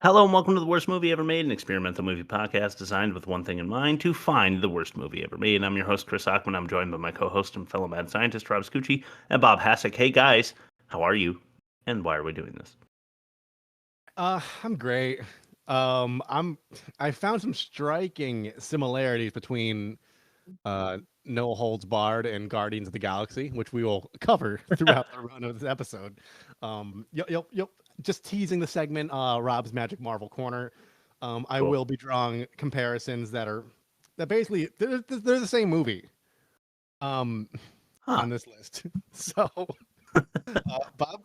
Hello and welcome to the Worst Movie Ever Made, an experimental movie podcast designed with one thing in mind, to find the worst movie ever made. I'm your host, Chris Ackman. I'm joined by my co-host and fellow mad scientist, Rob Scucci, and Bob Hassick. Hey guys, how are you? And why are we doing this? I'm great. I found some striking similarities between No Holds Barred and Guardians of the Galaxy, which we will cover throughout the run of this episode. Yep. Just teasing the segment, Rob's Magic Marvel Corner. I Cool. will be drawing comparisons that basically they're the same movie. On this list. So, Bob.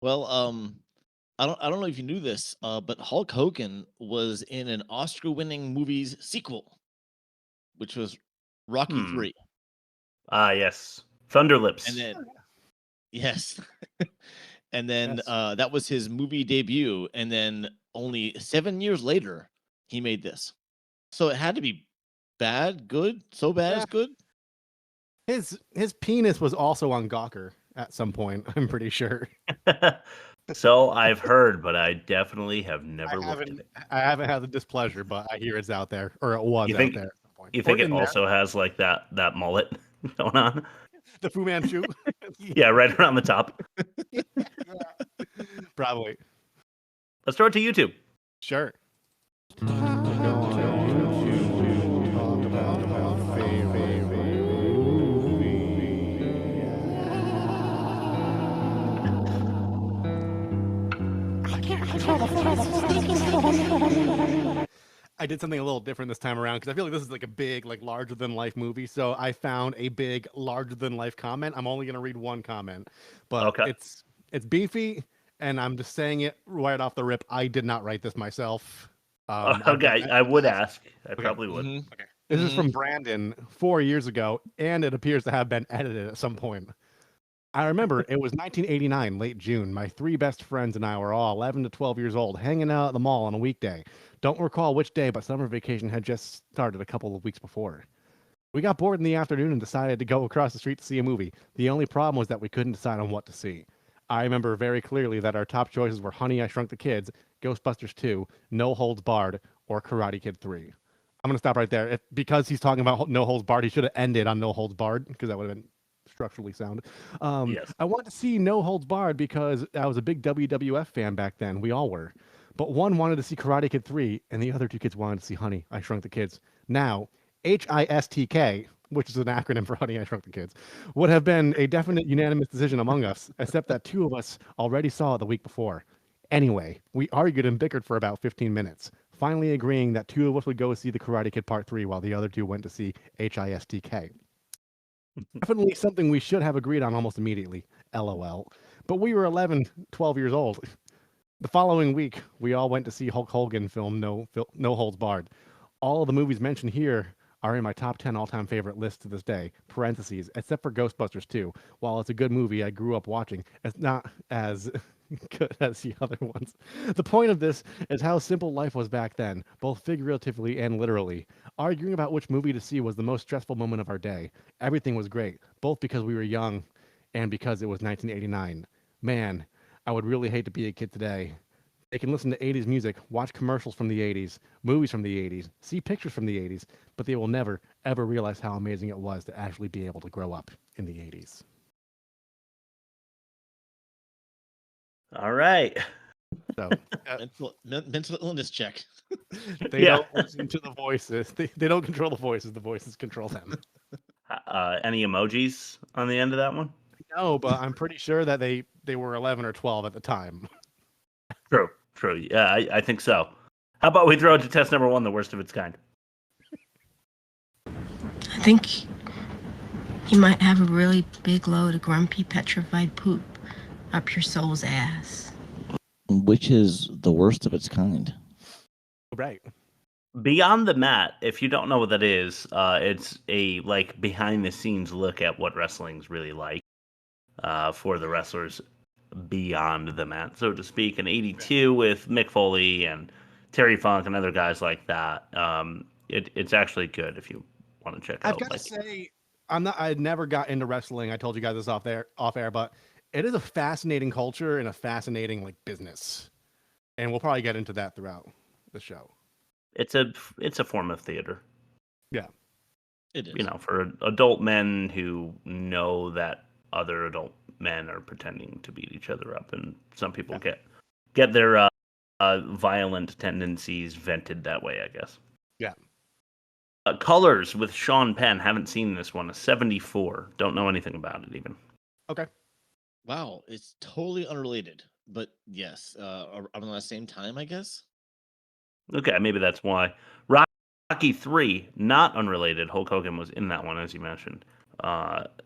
Well, I don't know if you knew this, but Hulk Hogan was in an Oscar-winning movie's sequel, which was Rocky 3. Yes. Thunderlips. And then yes. And then Yes. that was his movie debut, and then only 7 years later he made this. So it had to be bad, good, so bad it's good. His penis was also on Gawker at some point, I'm pretty sure. So I've heard, but I definitely have never looked at it. I haven't had the displeasure, but I hear it's out there, or it was You think- out there at some point. You think Or it in there. also has like that mullet going on? The Fu Manchu? Yeah, right around the top. Probably. Let's throw it to YouTube. Sure. I did something a little different this time around because I feel like this is like a big, like larger than life movie. So I found a big, larger than life comment. I'm only gonna read one comment, but Okay. it's beefy, and I'm just saying it right off the rip. I did not write this myself. Okay, I would ask. I probably would. Mhm. This is from Brandon 4 years ago, and it appears to have been edited at some point. I remember it was 1989, late June. My three best friends and I were all 11 to 12 years old, hanging out at the mall on a weekday. Don't recall which day, but summer vacation had just started a couple of weeks before. We got bored in the afternoon and decided to go across the street to see a movie. The only problem was that we couldn't decide on what to see. I remember very clearly that our top choices were Honey, I Shrunk the Kids, Ghostbusters 2, No Holds Barred, or Karate Kid 3. I'm going to stop right there. Because he's talking about No Holds Barred, he should have ended on No Holds Barred, because that would have been structurally sound. Yes. I wanted to see No Holds Barred because I was a big WWF fan back then. We all were. But one wanted to see Karate Kid 3, and the other two kids wanted to see Honey, I Shrunk the Kids. Now, HISTK, which is an acronym for Honey, I Shrunk the Kids, would have been a definite unanimous decision among us, except that two of us already saw it the week before. Anyway, we argued and bickered for about 15 minutes, finally agreeing that two of us would go see the Karate Kid Part 3 while the other two went to see HISTK. Definitely something we should have agreed on almost immediately. LOL. But we were 11, 12 years old. The following week, we all went to see Hulk Hogan film No Holds Barred. All of the movies mentioned here are in my top 10 all-time favorite list to this day, parentheses, except for Ghostbusters 2. While it's a good movie I grew up watching, it's not as good as the other ones. The point of this is how simple life was back then, both figuratively and literally. Arguing about which movie to see was the most stressful moment of our day. Everything was great, both because we were young and because it was 1989. Man, I would really hate to be a kid today. They can listen to 80s music, watch commercials from the 80s, movies from the 80s, see pictures from the 80s, but they will never, ever realize how amazing it was to actually be able to grow up in the 80s. All right. So mental illness check. they Yeah. don't listen to the voices. They don't control the voices control them. Any emojis on the end of that one? No, but I'm pretty sure that they were 11 or 12 at the time. True. Yeah, I think so. How about we throw it to test number 1, the worst of its kind? I think you might have a really big load of grumpy, petrified poop up your soul's ass. Which is the worst of its kind. Right. Beyond the Mat, if you don't know what that is, it's a like behind the scenes look at what wrestling's really like for the wrestlers beyond the mat, so to speak. In '82 with Mick Foley and Terry Funk and other guys like that. It's actually good if you want to check out. I've got to say, I never got into wrestling. I told you guys this off air, but it is a fascinating culture and a fascinating like business, and we'll probably get into that throughout the show. It's a form of theater. Yeah, It is. You know, for adult men who know that other adult men are pretending to beat each other up, and some people get their violent tendencies vented that way, I guess. Yeah. Colors with Sean Penn. Haven't seen this one. A 74. Don't know anything about it even. Okay. Wow, it's totally unrelated, but yes, around the same time, I guess. Okay, maybe that's why. Rocky 3, not unrelated. Hulk Hogan was in that one, as you mentioned.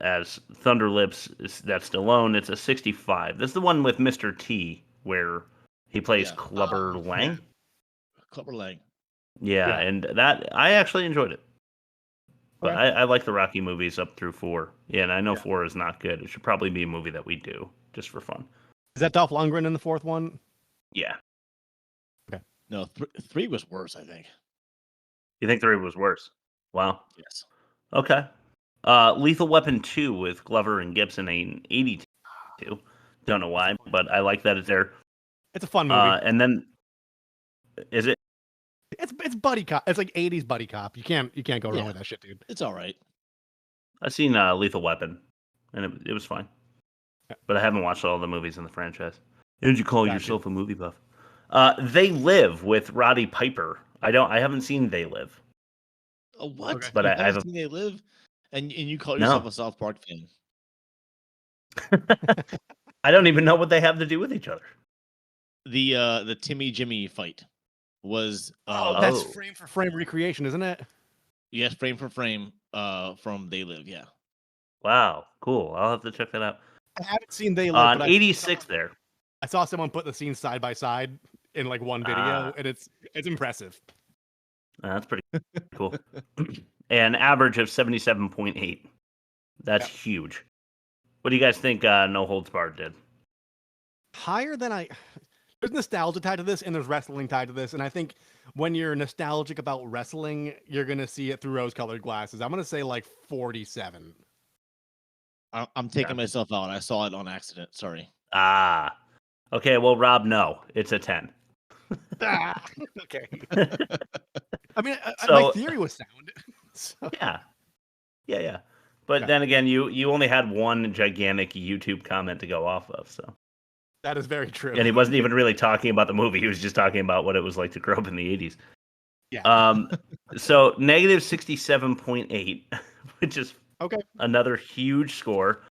As Thunder Lips, that's Stallone. It's a 65. This is the one with Mr. T, where he plays Yeah. Clubber Lang. Yeah. Clubber Lang. Yeah, Yeah. and that I actually enjoyed it. But Okay. I like the Rocky movies up through 4. Yeah, and I know Yeah. 4 is not good. It should probably be a movie that we do, just for fun. Is that Dolph Lundgren in the fourth one? Yeah. No, 3 was worse, I think. You think 3 was worse? Wow. Yes. Okay. Lethal Weapon 2 with Glover and Gibson, an 82. Don't know why, but I like that it's there. It's a fun movie. And then, is it? It's buddy cop. It's like 80s buddy cop. You can't go wrong Yeah. with that shit, dude. It's all right. I've seen Lethal Weapon, and it was fine. Yeah. But I haven't watched all the movies in the franchise. Did you call Gotcha. yourself a movie buff? They Live with Roddy Piper. I haven't seen They Live. What? Okay. But You I haven't have seen They Live, and you call No. yourself a South Park fan? I don't even know what they have to do with each other. The Timmy Jimmy fight was That's Oh. frame for frame recreation, isn't it? yes, frame for frame from They Live. Yeah. Wow, cool. I'll have to check that out. I haven't seen They Live, On but 86 there. I saw someone put the scenes side by side in like one video, Ah. and it's impressive. That's pretty cool. An average of 77.8. That's huge. What do you guys think No Holds Barred did? Higher than there's nostalgia tied to this, and there's wrestling tied to this, and I think when you're nostalgic about wrestling, you're gonna see it through rose-colored glasses. I'm gonna say like 47. I'm taking myself out. I saw it on accident. Sorry. Ah. Okay, well, Rob, no. It's a 10. Okay. I mean, my So- theory was sound. So, Yeah. But Okay. then again, you only had one gigantic YouTube comment to go off of, so. that is very true. And he wasn't even really talking about the movie. He was just talking about what it was like to grow up in the 80s. Yeah. So negative 67.8, which is Okay. another huge score.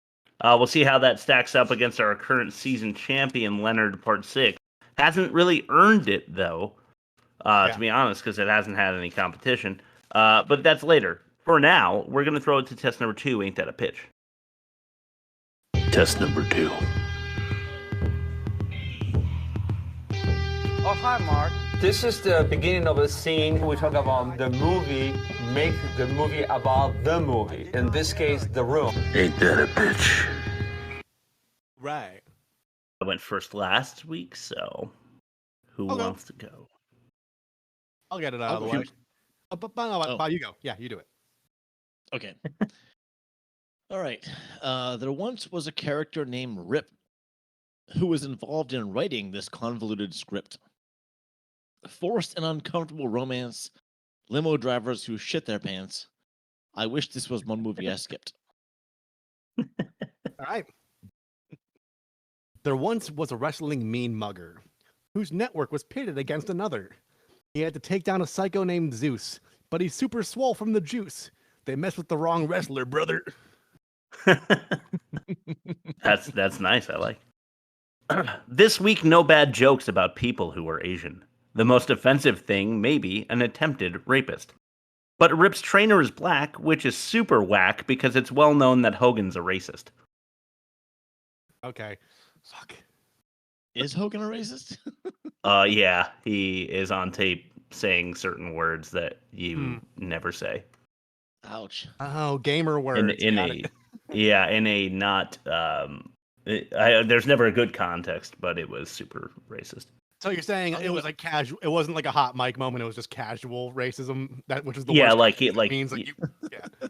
We'll see how that stacks up against our current season champion, Leonard Part 6. Hasn't really earned it, though, to be honest, because it hasn't had any competition. But that's later. For now, we're going to throw it to test number 2, Ain't That a Pitch? Test number 2. Oh, hi, Mark. This is the beginning of a scene. We talk about the movie, make the movie about the movie. In this case, The Room. Ain't that a bitch? Right. I went first last week, so who Okay. wants to go? I'll get it out of the go way. But you go. Yeah, you do it. Okay. All right. There once was a character named Rip who was involved in writing this convoluted script. Forced and uncomfortable romance, limo drivers who shit their pants. I wish this was one movie I skipped. All right. There once was a wrestling mean mugger whose network was pitted against another. He had to take down a psycho named Zeus, but he's super swole from the juice. They messed with the wrong wrestler, brother. That's nice. I like. This week, no bad jokes about people who are Asian. The most offensive thing, maybe, an attempted rapist. But Rip's trainer is black, which is super whack because it's well known that Hogan's a racist. Okay. Fuck. Is Hogan a racist? Yeah, he is on tape saying certain words that you never say. Ouch. Oh, gamer words. In Got a it. yeah, in a not there's never a good context, but it was super racist. So you're saying it was like casual? It wasn't like a hot mic moment. It was just casual racism. Which is the Yeah, worst. like it it like means like you, yeah.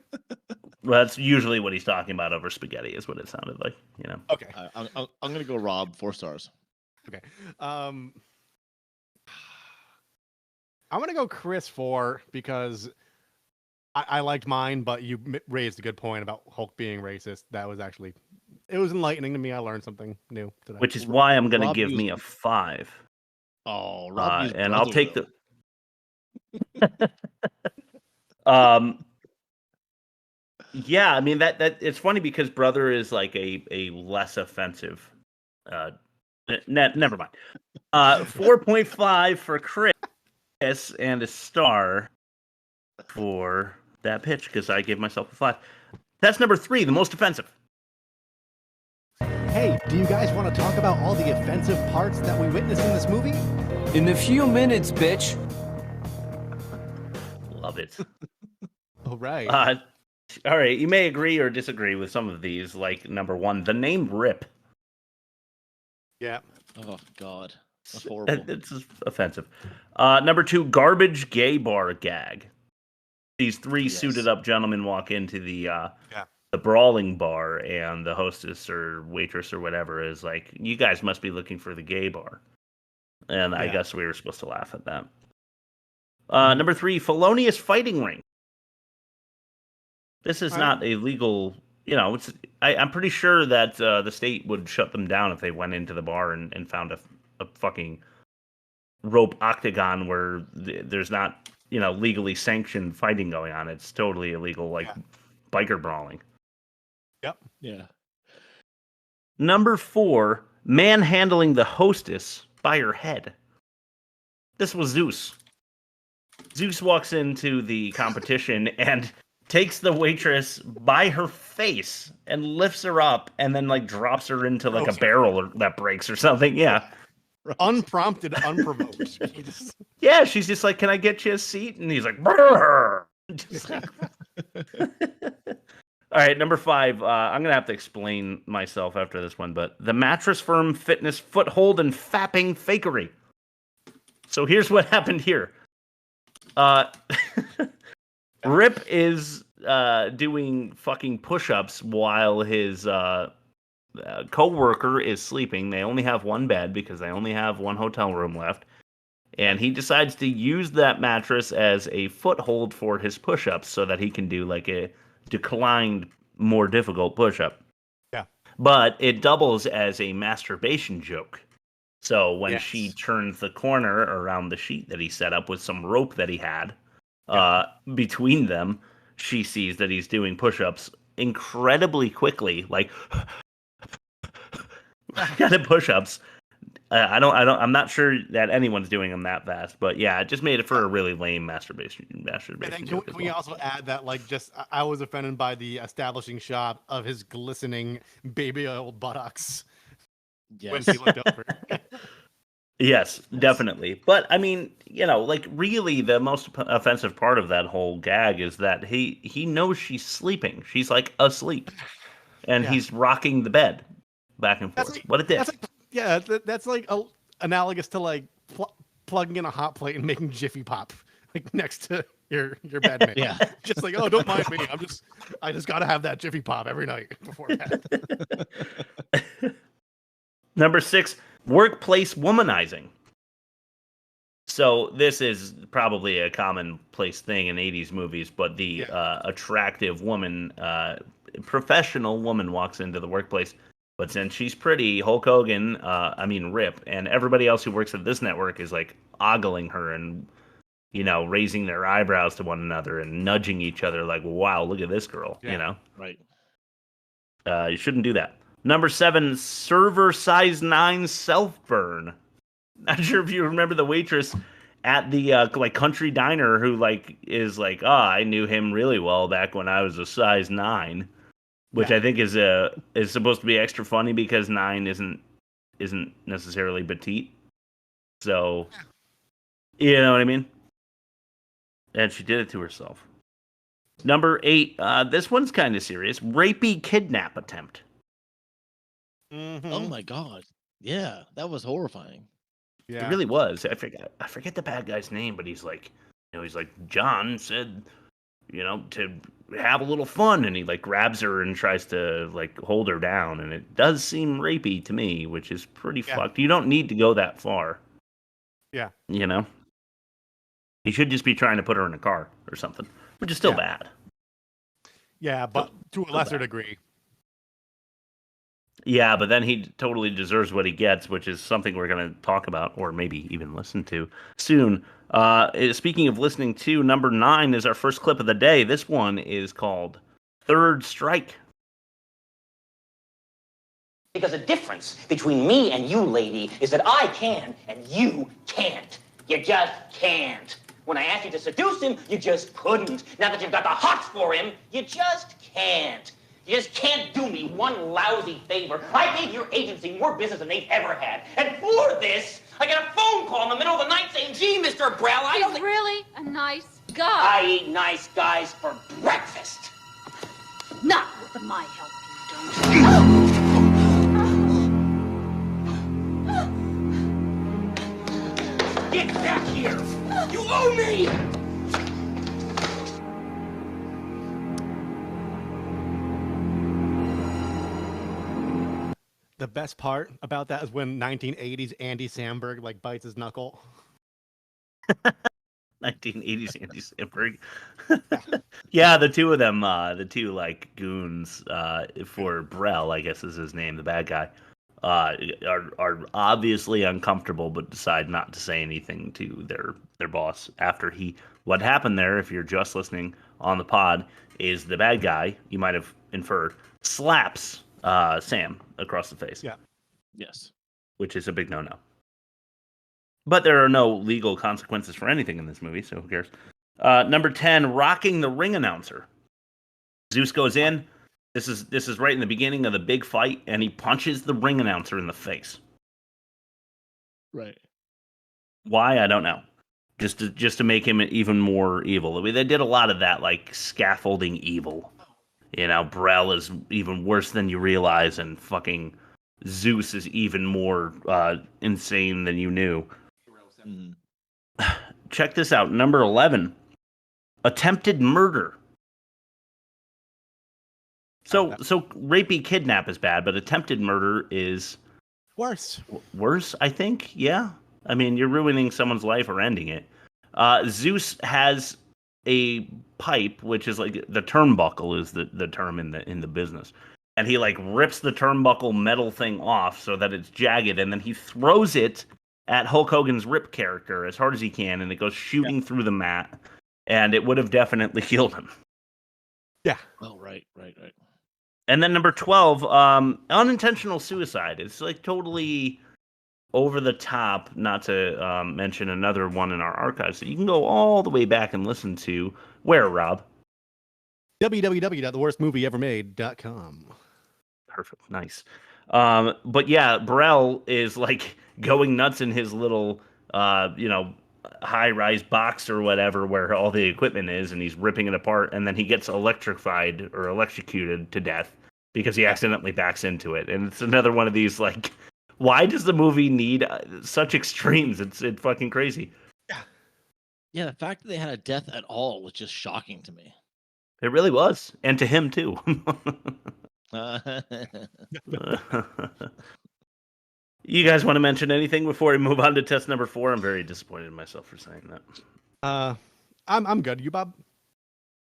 Well, that's usually what he's talking about over spaghetti, is what it sounded like. You know. Okay. I'm gonna go Rob, 4 stars. Okay. I'm gonna go Chris 4 because I liked mine, but you raised a good point about Hulk being racist. That was actually, it was enlightening to me. I learned something new today. Which is why I'm going to Rob give used- me a 5. Oh, Rob used And I'll brother, take though. Yeah, I mean that it's funny because brother is like a less offensive. Never mind. 4.5 for Chris and a star for that pitch because I gave myself a 5. That's number 3, the most offensive. Hey, do you guys want to talk about all the offensive parts that we witnessed in this movie? In a few minutes, bitch. Love it. All right. All right, you may agree or disagree with some of these, like number 1, the name Rip. Yeah. Oh God, that's horrible. It's offensive. Number 2, garbage gay bar gag. These 3 suited up gentlemen walk into the brawling bar, and the hostess or waitress or whatever is like, "You guys must be looking for the gay bar," and I guess we were supposed to laugh at that. Number 3, felonious fighting ring. This is not a legal. You know, I'm pretty sure that the state would shut them down if they went into the bar and found a fucking rope octagon where there's not, legally sanctioned fighting going on. It's totally illegal, like biker brawling. Yep. Yeah. Number 4, manhandling the hostess by her head. This was Zeus. Zeus walks into the competition and takes the waitress by her face and lifts her up and then like drops her into like a barrel that breaks or something. Yeah. Unprompted, unprovoked. Yeah, she's just like, "Can I get you a seat?" And he's like, "Brrr." Just like... All right, number 5. I'm going to have to explain myself after this one, but the mattress firm fitness foothold and fapping fakery. So here's what happened here. Rip is doing fucking push-ups while his co-worker is sleeping. They only have one bed because they only have one hotel room left. And he decides to use that mattress as a foothold for his push-ups so that he can do like a declined, more difficult push-up. Yeah. But it doubles as a masturbation joke. So when she turns the corner around the sheet that he set up with some rope that he had between them, she sees that he's doing push-ups incredibly quickly, like kind of push-ups. I'm not sure that anyone's doing them that fast, but yeah, it just made it for a really lame masturbation. And then can we also add that, like, I was offended by the establishing shot of his glistening baby old buttocks when he looked over. Yes, definitely. But I mean, like really the most offensive part of that whole gag is that he knows she's sleeping. She's like asleep. And he's rocking the bed back and forth. What a dick. That's like analogous to like plugging in a hot plate and making Jiffy Pop like next to your bedmate. Yeah. Just like, "Oh, don't mind me. I just got to have that Jiffy Pop every night before bed." Number 6, workplace womanizing. So this is probably a commonplace thing in 80s movies, but the attractive woman, professional woman walks into the workplace, but since she's pretty, Hulk Hogan, Rip, and everybody else who works at this network is like ogling her and, raising their eyebrows to one another and nudging each other like, "Wow, look at this girl," Right. You shouldn't do that. Number 7, server size 9 self-burn. Not sure if you remember the waitress at the country diner who is like, "Oh, I knew him really well back when I was a size 9," which I think is supposed to be extra funny because 9 isn't necessarily petite. So, you know what I mean? And she did it to herself. Number 8, this one's kind of serious. Rapey kidnap attempt. Mm-hmm. Oh my God. Yeah, that was horrifying. It really was. I forget the bad guy's name, but he's like, John said to have a little fun, and he like grabs her and tries to like hold her down, and it does seem rapey to me, which is pretty fucked. You don't need to go that far. Yeah. He should just be trying to put her in a car or something, which is still bad. Yeah, but to a lesser degree. Yeah, but then he totally deserves what he gets, which is something we're going to talk about, or maybe even listen to soon. Speaking of listening to, number 9 is our first clip of the day. This one is called Third Strike. Because the difference between me and you, lady, is that I can and you can't. You just can't. When I asked you to seduce him, you just couldn't. Now that you've got the hots for him, you just can't. You just can't do me one lousy favor. I gave your agency more business than they've ever had. And for this, I get a phone call in the middle of the night saying, gee, Mr. Brell, I don't He's really a nice guy. I eat nice guys for breakfast. Not with my help, you don't. Get back here! You owe me! The best part about that is when 1980s Andy Samberg like bites his knuckle. 1980s Andy Samberg. Yeah, the two of them, the two like goons for Brell, I guess is his name, the bad guy, are obviously uncomfortable, but decide not to say anything to their boss after what happened there, if you're just listening on the pod, is the bad guy, you might have inferred, slaps Sam across the face. Yeah. Yes. Which is a big no-no. But there are no legal consequences for anything in this movie, so who cares? Number 10, rocking the ring announcer. Zeus goes in. This is right in the beginning of the big fight, and he punches the ring announcer in the face. Right. Why? I don't know. Just to make him even more evil. I mean, they did a lot of that, like scaffolding evil. Brell is even worse than you realize, and fucking Zeus is even more insane than you knew. Check this out. Number 11, attempted murder. So rapey kidnap is bad, but attempted murder is worse. Worse, I think. Yeah. I mean, you're ruining someone's life or ending it. Zeus has a pipe, which is like the turnbuckle is the term in the business. And he like rips the turnbuckle metal thing off so that it's jagged, and then he throws it at Hulk Hogan's Rip character as hard as he can, and it goes shooting through the mat, and it would have definitely killed him. Yeah. Oh, right. And then number 12, unintentional suicide. It's like totally over the top, not to mention another one in our archives that you can go all the way back and listen to. Where, Rob? www.theworstmovieevermade.com. Perfect. Nice. But yeah, Brell is like going nuts in his little, high-rise box or whatever where all the equipment is, and he's ripping it apart, and then he gets electrified or electrocuted to death because he accidentally backs into it. And it's another one of these, like, why does the movie need such extremes? It's fucking crazy. Yeah, the fact that they had a death at all was just shocking to me. It really was. And to him, too. You guys want to mention anything before we move on to test number 4? I'm very disappointed in myself for saying that. I'm good. You, Bob?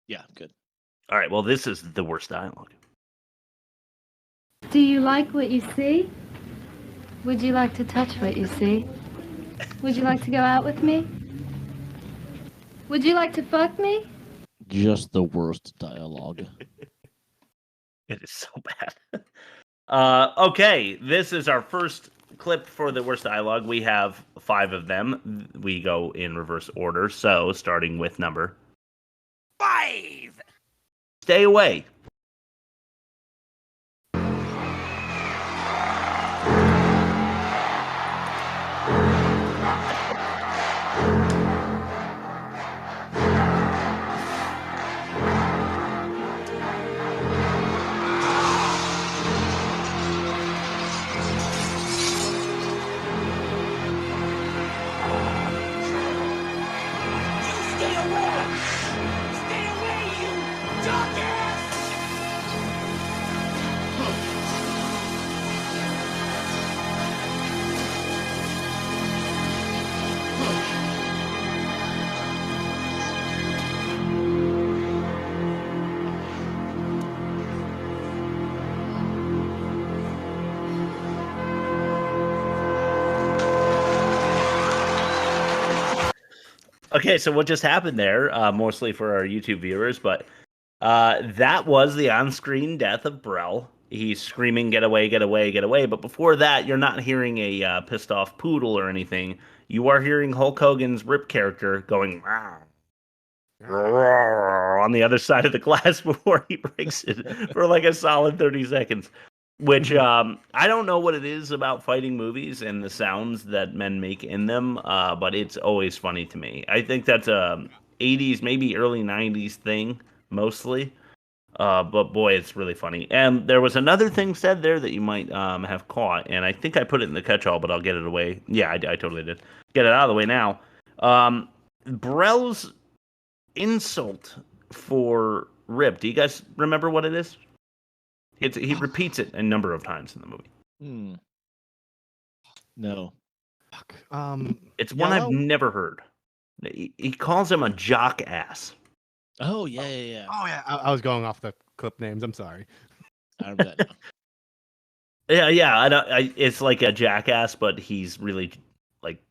Yeah, good. All right, well, this is the worst dialogue. Do you like what you see? Would you like to touch what you see? Would you like to go out with me? Would you like to fuck me? Just the worst dialogue. It is so bad. Okay, this is our first clip for the worst dialogue. We have 5 of them. We go in reverse order. So, starting with number 5. Stay away. Okay, so what just happened there, mostly for our YouTube viewers, but that was the on-screen death of Brel. He's screaming, "Get away, get away, get away." But before that, you're not hearing a pissed-off poodle or anything. You are hearing Hulk Hogan's Rip character going on the other side of the glass before he breaks it for like a solid 30 seconds. Which I don't know what it is about fighting movies and the sounds that men make in them, but it's always funny to me. I think that's a 80s, maybe early 90s thing, mostly. But boy, it's really funny. And there was another thing said there that you might have caught, and I think I put it in the catch-all, but I'll get it away. Yeah, I totally did. Get it out of the way now. Brel's insult for Rip. Do you guys remember what it is? He repeats it a number of times in the movie. No. Fuck. It's one I've Yellow? never heard. He calls him a jock ass. Oh, yeah. Oh yeah, I was going off the clip names. I'm sorry. I remember that now. Yeah. It's like a jackass, but he's really like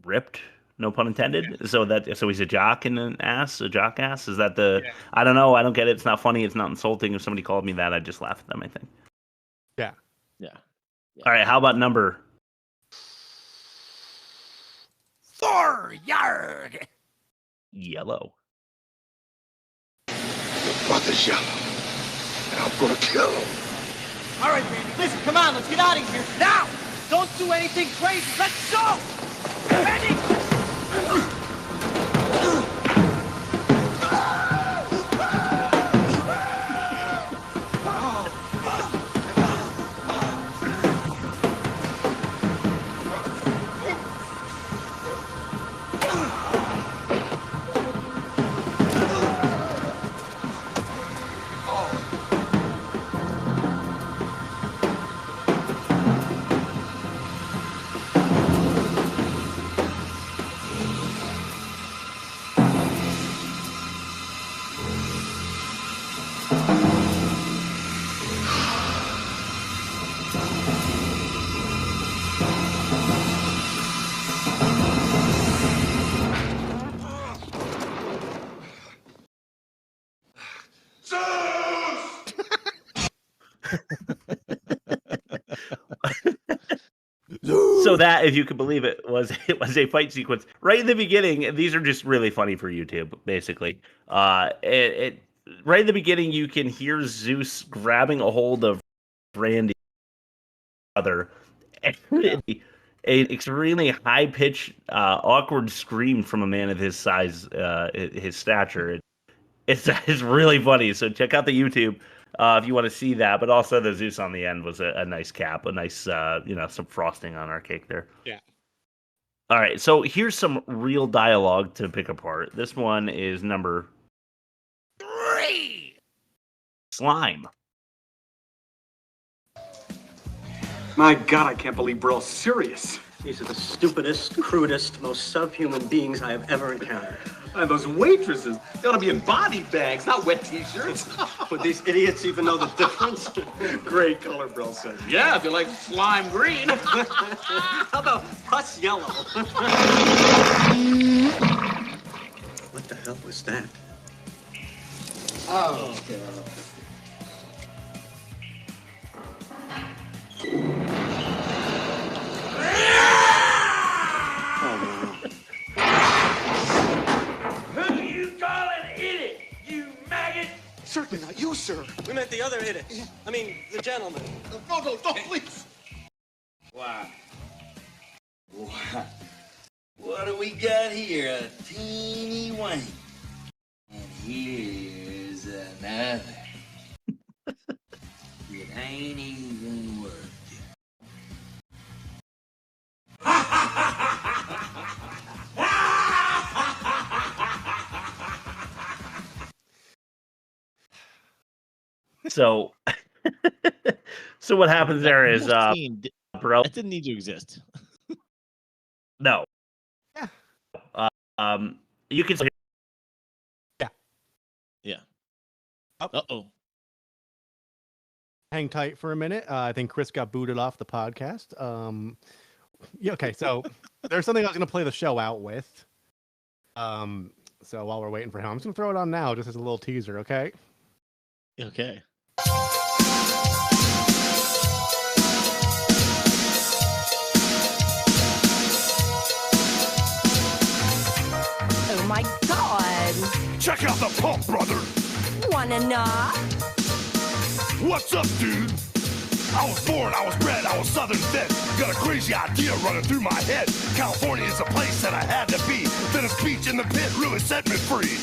ripped. No pun intended. Yeah. So he's a jock and an ass, a jock ass. Is that the? Yeah. I don't know. I don't get it. It's not funny. It's not insulting. If somebody called me that, I'd just laugh at them. I think. Yeah. All right. How about number? 4 yard. Yellow. Your brother's yellow, and I'm gonna kill him. All right, baby. Listen, come on. Let's get out of here now. Don't do anything crazy. Let's go. Ready? So that, if you could believe it, was a fight sequence right in the beginning. These are just really funny for YouTube, basically. Right in the beginning, you can hear Zeus grabbing a hold of Randy's brother, and an extremely high pitched, awkward scream from a man of his size, his stature. It's really funny. So check out the YouTube. If you want to see that, but also the Zeus on the end was a nice cap, a nice, some frosting on our cake there. Yeah. All right, so here's some real dialogue to pick apart. This one is number 3. Slime. My God, I can't believe Brill's serious. These are the stupidest, crudest, most subhuman beings I have ever encountered. And those waitresses, they ought to be in body bags, not wet t-shirts. Would these idiots even know the difference? Great color, Brill says. Yeah, if you like slime green. How about pus yellow? What the hell was that? Oh, God. Certainly not you, sir. We meant the other idiot. I mean, the gentleman. No, don't, please. Wow. What do we got here? A teeny wank. And here's another. It ain't even worth So, so what happens there is, bro, that didn't need to exist. No. Yeah. You can. Yeah. Uh-oh. Hang tight for a minute. I think Chris got booted off the podcast. Yeah, okay, so there's something I was going to play the show out with. So while we're waiting for him, I'm just gonna throw it on now, just as a little teaser, okay? Okay. Oh my God! Check out the pump, brother. Wanna knock? What's up, dude? I was born, I was bred, I was southern fed. Got a crazy idea running through my head. California is a place that I had to be. Venice Beach in the pit really set me free.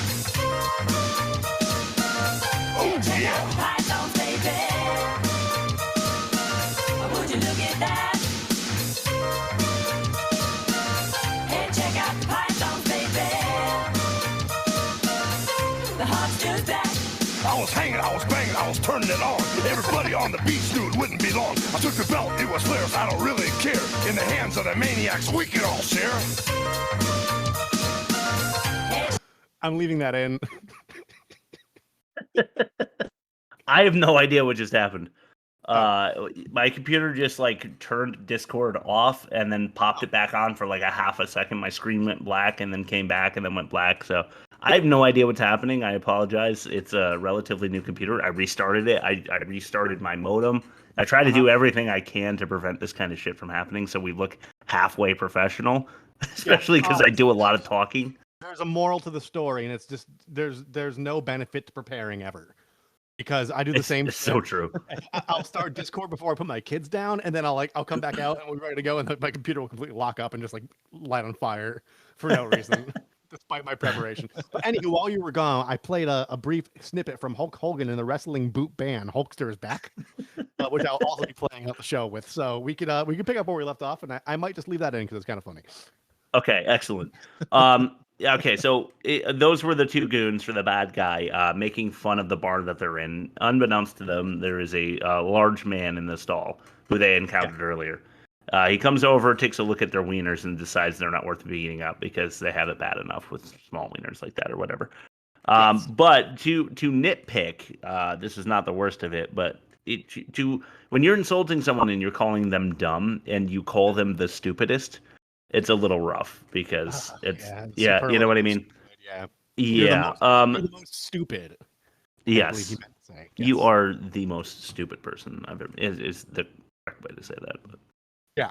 Oh yeah. Pythons, baby. Would you look at that? And check out the pythons, baby. The hostess back. I was hanging, I was banging, I was turning it on. Everybody on the beach knew it wouldn't be long. I took the belt, it was theirs, I don't really care. In the hands of the maniacs, we can all share. I'm leaving that in. I have no idea what just happened. My computer just like turned Discord off and then popped it back on for like a half a second. My screen went black and then came back and then went black. So I have no idea what's happening. I apologize. It's a relatively new computer. I restarted it. I restarted my modem. I try to do everything I can to prevent this kind of shit from happening so we look halfway professional, especially because I do a lot of talking. There's a moral to the story, and it's just there's no benefit to preparing ever. Because I do the same. It's so true. I'll start Discord before I put my kids down, and then I'll come back out and we're ready to go, and my computer will completely lock up and just like light on fire for no reason, despite my preparation. But anywho, while you were gone, I played a brief snippet from Hulk Hogan in the wrestling boot band "Hulkster is Back," which I'll also be playing out the show with. So we could pick up where we left off, and I might just leave that in because it's kind of funny. Okay, excellent. Okay, so those were the two goons for the bad guy making fun of the bar that they're in. Unbeknownst to them, there is a large man in the stall who they encountered earlier. He comes over, takes a look at their wieners, and decides they're not worth beating up because they have it bad enough with small wieners like that or whatever. But to nitpick, this is not the worst of it, but when you're insulting someone and you're calling them dumb and you call them the stupidest, it's a little rough because you know what I mean? Yeah. Yeah. You're the most stupid. Yes. You are the most stupid person I've ever is the correct way to say that. But. Yeah.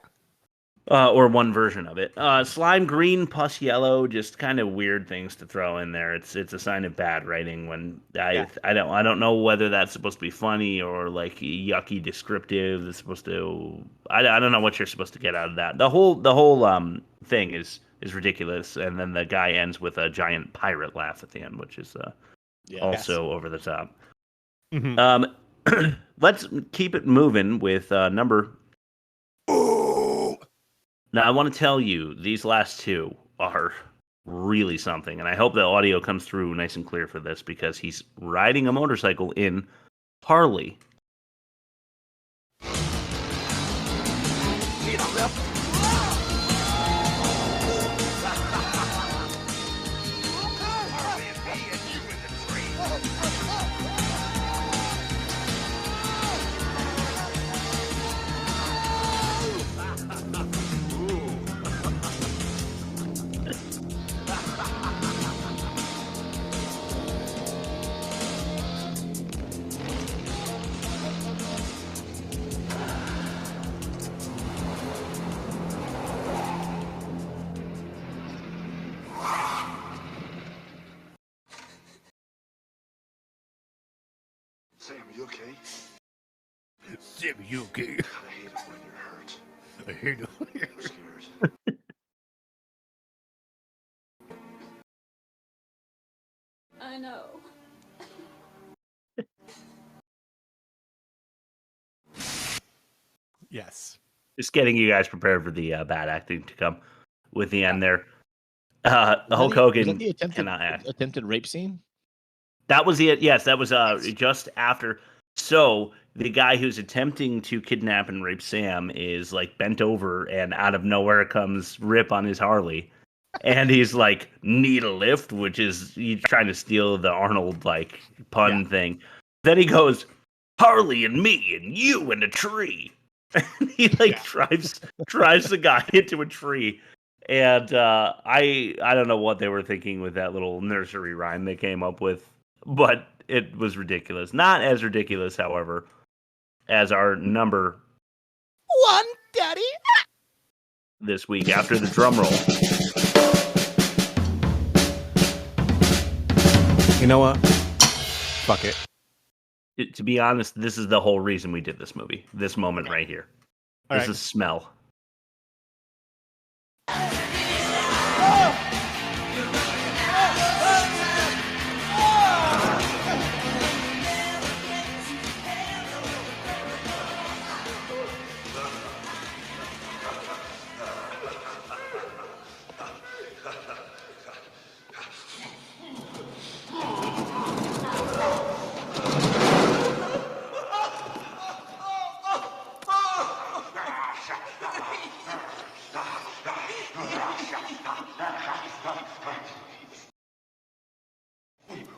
Or one version of it. Slime green, pus yellow, just kind of weird things to throw in there. It's a sign of bad writing when I don't know whether that's supposed to be funny or like yucky descriptive. It's supposed to I don't know what you're supposed to get out of that. The whole thing is ridiculous, and then the guy ends with a giant pirate laugh at the end, which is also over the top. Mm-hmm. Let's keep it moving with number. Now, I want to tell you, these last two are really something, and I hope the audio comes through nice and clear for this because he's riding a motorcycle in Harley. Sam, you okay? Sam, you okay? I hate it when you're hurt. I hate it when you're scared. I know. Yes. Just getting you guys prepared for the bad acting to come with the end there. Hulk Hogan cannot act. Attempted rape scene? That was it. Yes, that was just after. So the guy who's attempting to kidnap and rape Sam is like bent over, and out of nowhere comes Rip on his Harley, and he's like, "Need a lift," which is he's trying to steal the Arnold like pun thing. Then he goes, "Harley and me and you and a tree." And he like drives the guy into a tree. And I don't know what they were thinking with that little nursery rhyme they came up with, but it was ridiculous. Not as ridiculous, however, as our number 1, Daddy. This week after the drum roll. You know what? Fuck it. To be honest, this is the whole reason we did this movie. This moment right here. This is Smell.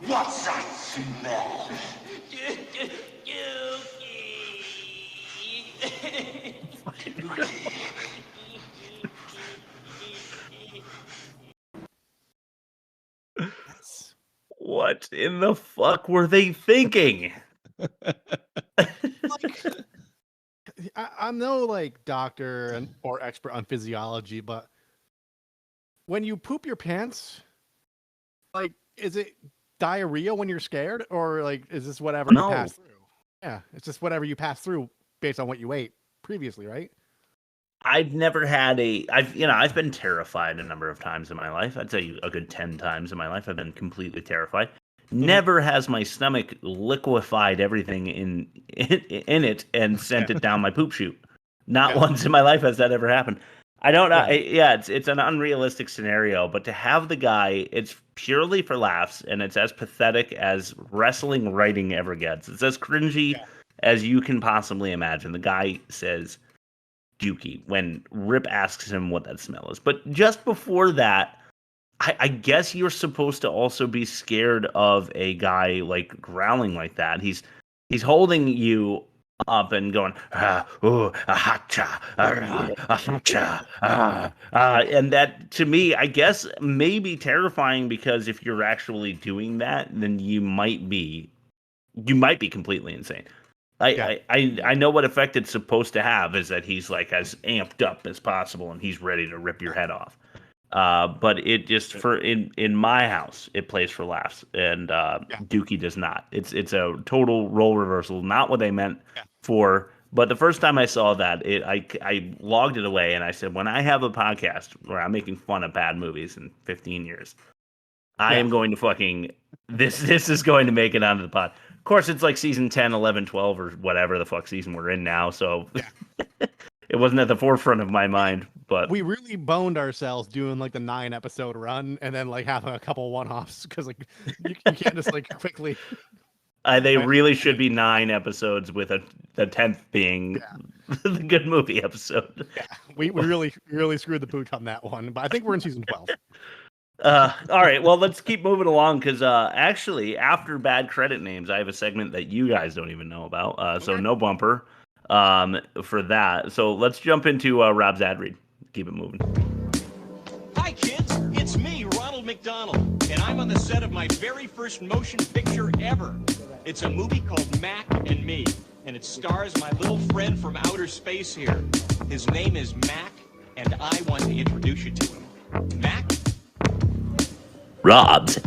What's that smell? What in the fuck were they thinking? I'm no like doctor or expert on physiology, but when you poop your pants, like, is it diarrhea when you're scared, or like, is this whatever you pass through? Yeah, it's just whatever you pass through based on what you ate previously, right? I've never had I've been terrified a number of times in my life. I'd say a good 10 times in my life I've been completely terrified. Never has my stomach liquefied everything in it and sent it down my poop chute. Not once in my life has that ever happened. I don't know. It's an unrealistic scenario, but to have the guy, it's purely for laughs, and it's as pathetic as wrestling writing ever gets. It's as cringy as you can possibly imagine. The guy says Dookie when Rip asks him what that smell is. But just before that, I guess you're supposed to also be scared of a guy like growling like that. He's holding you up and going, and that to me, I guess, may be terrifying, because if you're actually doing that, then you might be completely insane. I know what effect it's supposed to have is that he's like as amped up as possible and he's ready to rip your head off. But it just in my house, it plays for laughs, and Dookie does not. It's a total role reversal, not what they meant for. But the first time I saw that, I logged it away and I said, when I have a podcast where I'm making fun of bad movies in 15 years, I am going to fucking this is going to make it onto the pod. Of course, it's like season 10, 11, 12, or whatever the fuck season we're in now, so it wasn't at the forefront of my mind. But we really boned ourselves doing like the 9-episode run and then like having a couple one-offs, because like you can't just like quickly. They really should be 9 episodes, with the 10th being the good movie episode. Yeah, we really screwed the pooch on that one, but I think we're in season 12. All right, well, let's keep moving along, because actually, after bad credit names, I have a segment that you guys don't even know about, so no bumper for that. So let's jump into Rob's ad read. Keep it moving. Hi, kids. It's me, Ronald McDonald, and I'm on the set of my very first motion picture ever. It's a movie called Mac and Me, and it stars my little friend from outer space here. His name is Mac, and I want to introduce you to him. Mac? Rob's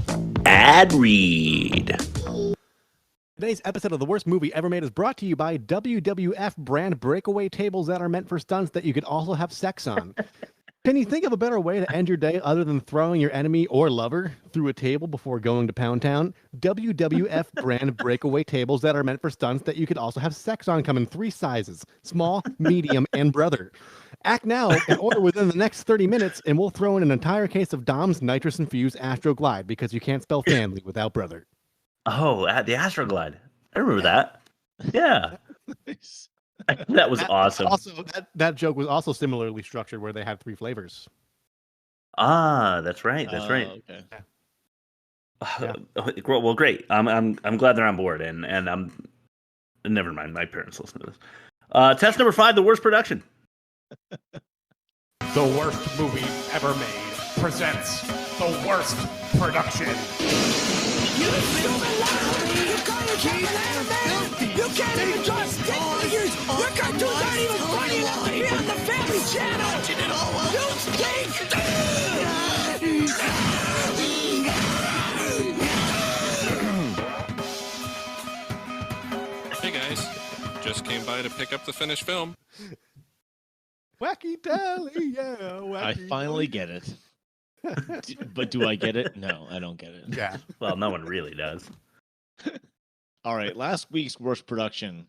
ad read. Today's episode of The Worst Movie Ever Made is brought to you by WWF brand breakaway tables that are meant for stunts that you could also have sex on. Can you think of a better way to end your day other than throwing your enemy or lover through a table before going to Pound Town? WWF brand breakaway tables that are meant for stunts that you could also have sex on come in 3 sizes: small, medium, and brother. Act now and order within the next 30 minutes, and we'll throw in an entire case of Dom's nitrous-infused Astroglide, because you can't spell family without brother. Oh, the Astroglide. I remember that. Yeah. Nice. That was awesome. Also, that joke was also similarly structured, where they had 3 flavors. Ah, that's right. That's right. Okay. Well, great. I'm glad they're on board, and I'm. Never mind. My parents listen to this. Test number 5: the worst production. The worst movie ever made presents the worst production. You can't even draw stick figures. Your cartoons aren't even funny enough to be on the Family Channel. You stink. Hey guys, just came by to pick up the finished film. Wacky Deli, yeah. Wacky I finally get it. But do I get it? No, I don't get it. Yeah. Well, no one really does. All right, last week's worst production,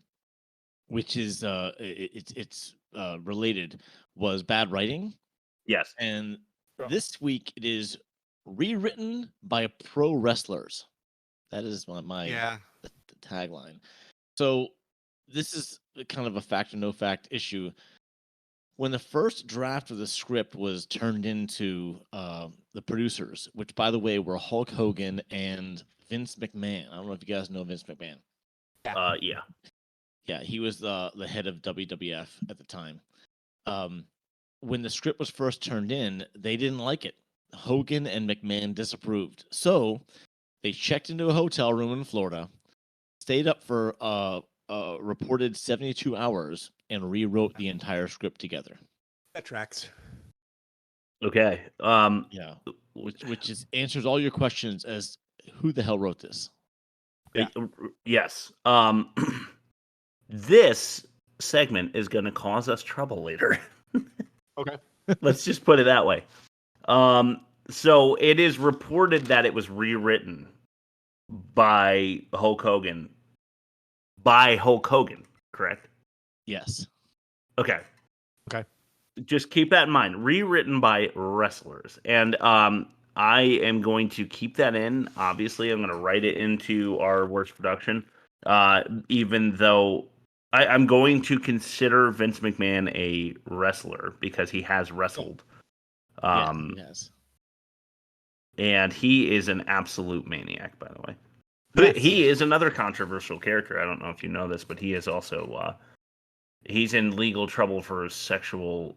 which is it's related, was bad writing. Yes. And this week it is rewritten by pro wrestlers. That is my the tagline. So this is kind of a fact or no fact issue. When the first draft of the script was turned into the producers, which, by the way, were Hulk Hogan and Vince McMahon. I don't know if you guys know Vince McMahon. Yeah. Yeah, he was the head of WWF at the time. When the script was first turned in, they didn't like it. Hogan and McMahon disapproved. So they checked into a hotel room in Florida, stayed up for reported 72 hours, and rewrote the entire script together. That tracks. Okay. Yeah. Which is answers all your questions as who the hell wrote this? Yeah. Yes. This segment is going to cause us trouble later. Okay. Let's just put it that way. So it is reported that it was rewritten by Hulk Hogan. By Hulk Hogan, correct? Yes. Okay. Okay. Just keep that in mind. Rewritten by wrestlers. And I am going to keep that in. Obviously, I'm going to write it into our worst production. Even though I'm going to consider Vince McMahon a wrestler because he has wrestled. Yes. And he is an absolute maniac, by the way. But he is another controversial character. I don't know if you know this, but he is also he's in legal trouble for sexual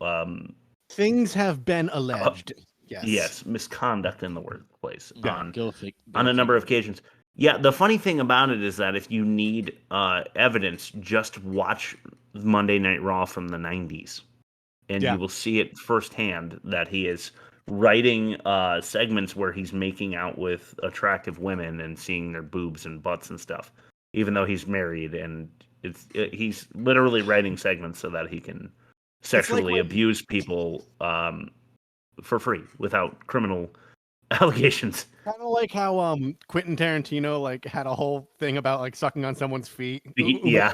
things have been alleged. Yes, misconduct in the workplace on Go a number of occasions. Yeah, the funny thing about it is that if you need evidence, just watch Monday Night Raw from the 90s. And you will see it firsthand that he is writing segments where he's making out with attractive women and seeing their boobs and butts and stuff, even though he's married, and he's literally writing segments so that he can sexually abuse people for free without criminal allegations. Kind of like how Quentin Tarantino had a whole thing about sucking on someone's feet. Yeah.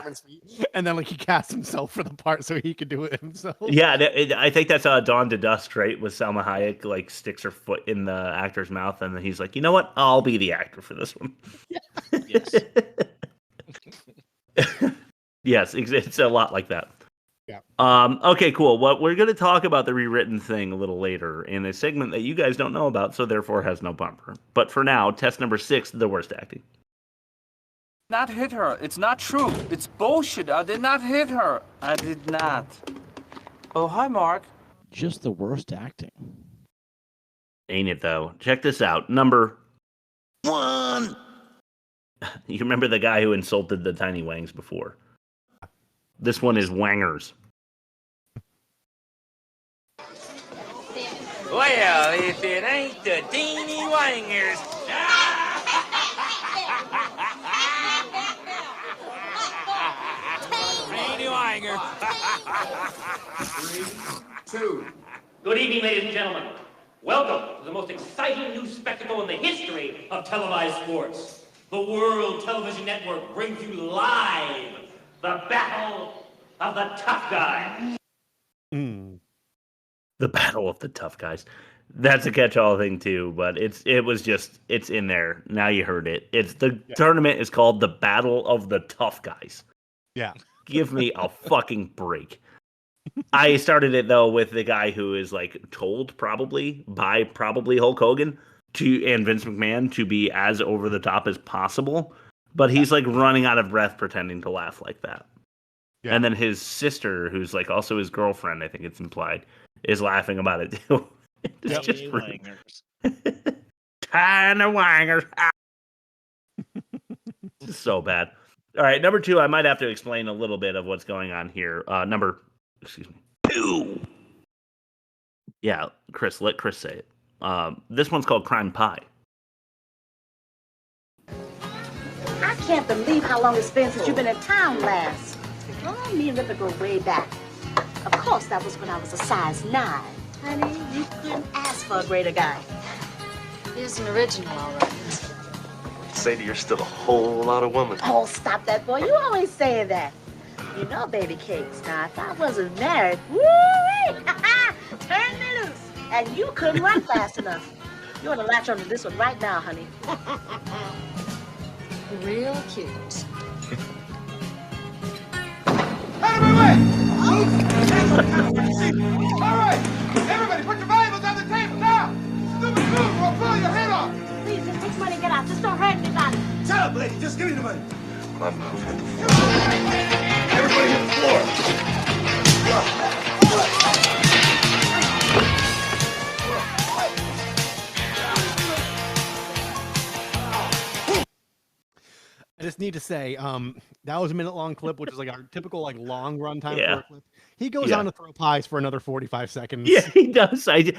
And then he cast himself for the part so he could do it himself. Yeah, I think that's Dawn to Dusk, right? With Salma Hayek sticks her foot in the actor's mouth, and then he's like, you know what? I'll be the actor for this one. Yes. Yes, it's a lot like that. Yeah. Okay, cool. Well, we're going to talk about the rewritten thing a little later in a segment that you guys don't know about, so therefore has no bumper. But for now, test number 6, the worst acting. Not hit her. It's not true. It's bullshit. I did not hit her. I did not. Oh, hi, Mark. Just the worst acting. Ain't it, though? Check this out. Number 1. You remember the guy who insulted the Tiny Wangs before? This one is Wangers. Well, if it ain't the Teeny Wangers. Teeny Wanger. 3, 2. Good evening, ladies and gentlemen. Welcome to the most exciting new spectacle in the history of televised sports. The World Television Network brings you live the Battle of the Tough Guys. The Battle of the Tough Guys. That's a catch-all thing too, but it's in there. Now you heard it. Tournament is called the Battle of the Tough Guys. Yeah. Give me a fucking break. I started it though with the guy who is told probably Hulk Hogan and Vince McMahon to be as over the top as possible, but he's running out of breath pretending to laugh like that. Yeah. And then his sister, who's also his girlfriend, I think it's implied, is laughing about it too. It's just Tiny rude. wangers. Tiny wangers. It's so bad. All right, number 2, I might have to explain a little bit of what's going on here. Excuse me, 2. Yeah, Chris, let Chris say it. This one's called Crime Pie. I can't believe how long it's been since you've been in town last. Oh, me and Ripper go way back. Of course, that was when I was a size 9. Honey, you couldn't ask for a greater guy. He's an original, all right. Sadie, you're still a whole lot of woman. Oh, stop that, boy. You always say that. You know, baby cakes. Now, if I wasn't married, woo-wee, turn me loose. And you couldn't run fast enough. You want to latch onto this one right now, honey. Real cute. Out of my way! All right, everybody, put your valuables on the table now. Stupid move, or I'll blow your head off. Please, just take money and get out. Just don't hurt anybody. Shut up, lady. Just give me the money. My mouth hit the floor. Everybody hit the floor. I just need to say, that was a minute-long clip, which is like our typical like long run time Yeah. for a clip. He goes on to throw pies for another 45 seconds. Yeah, he does. I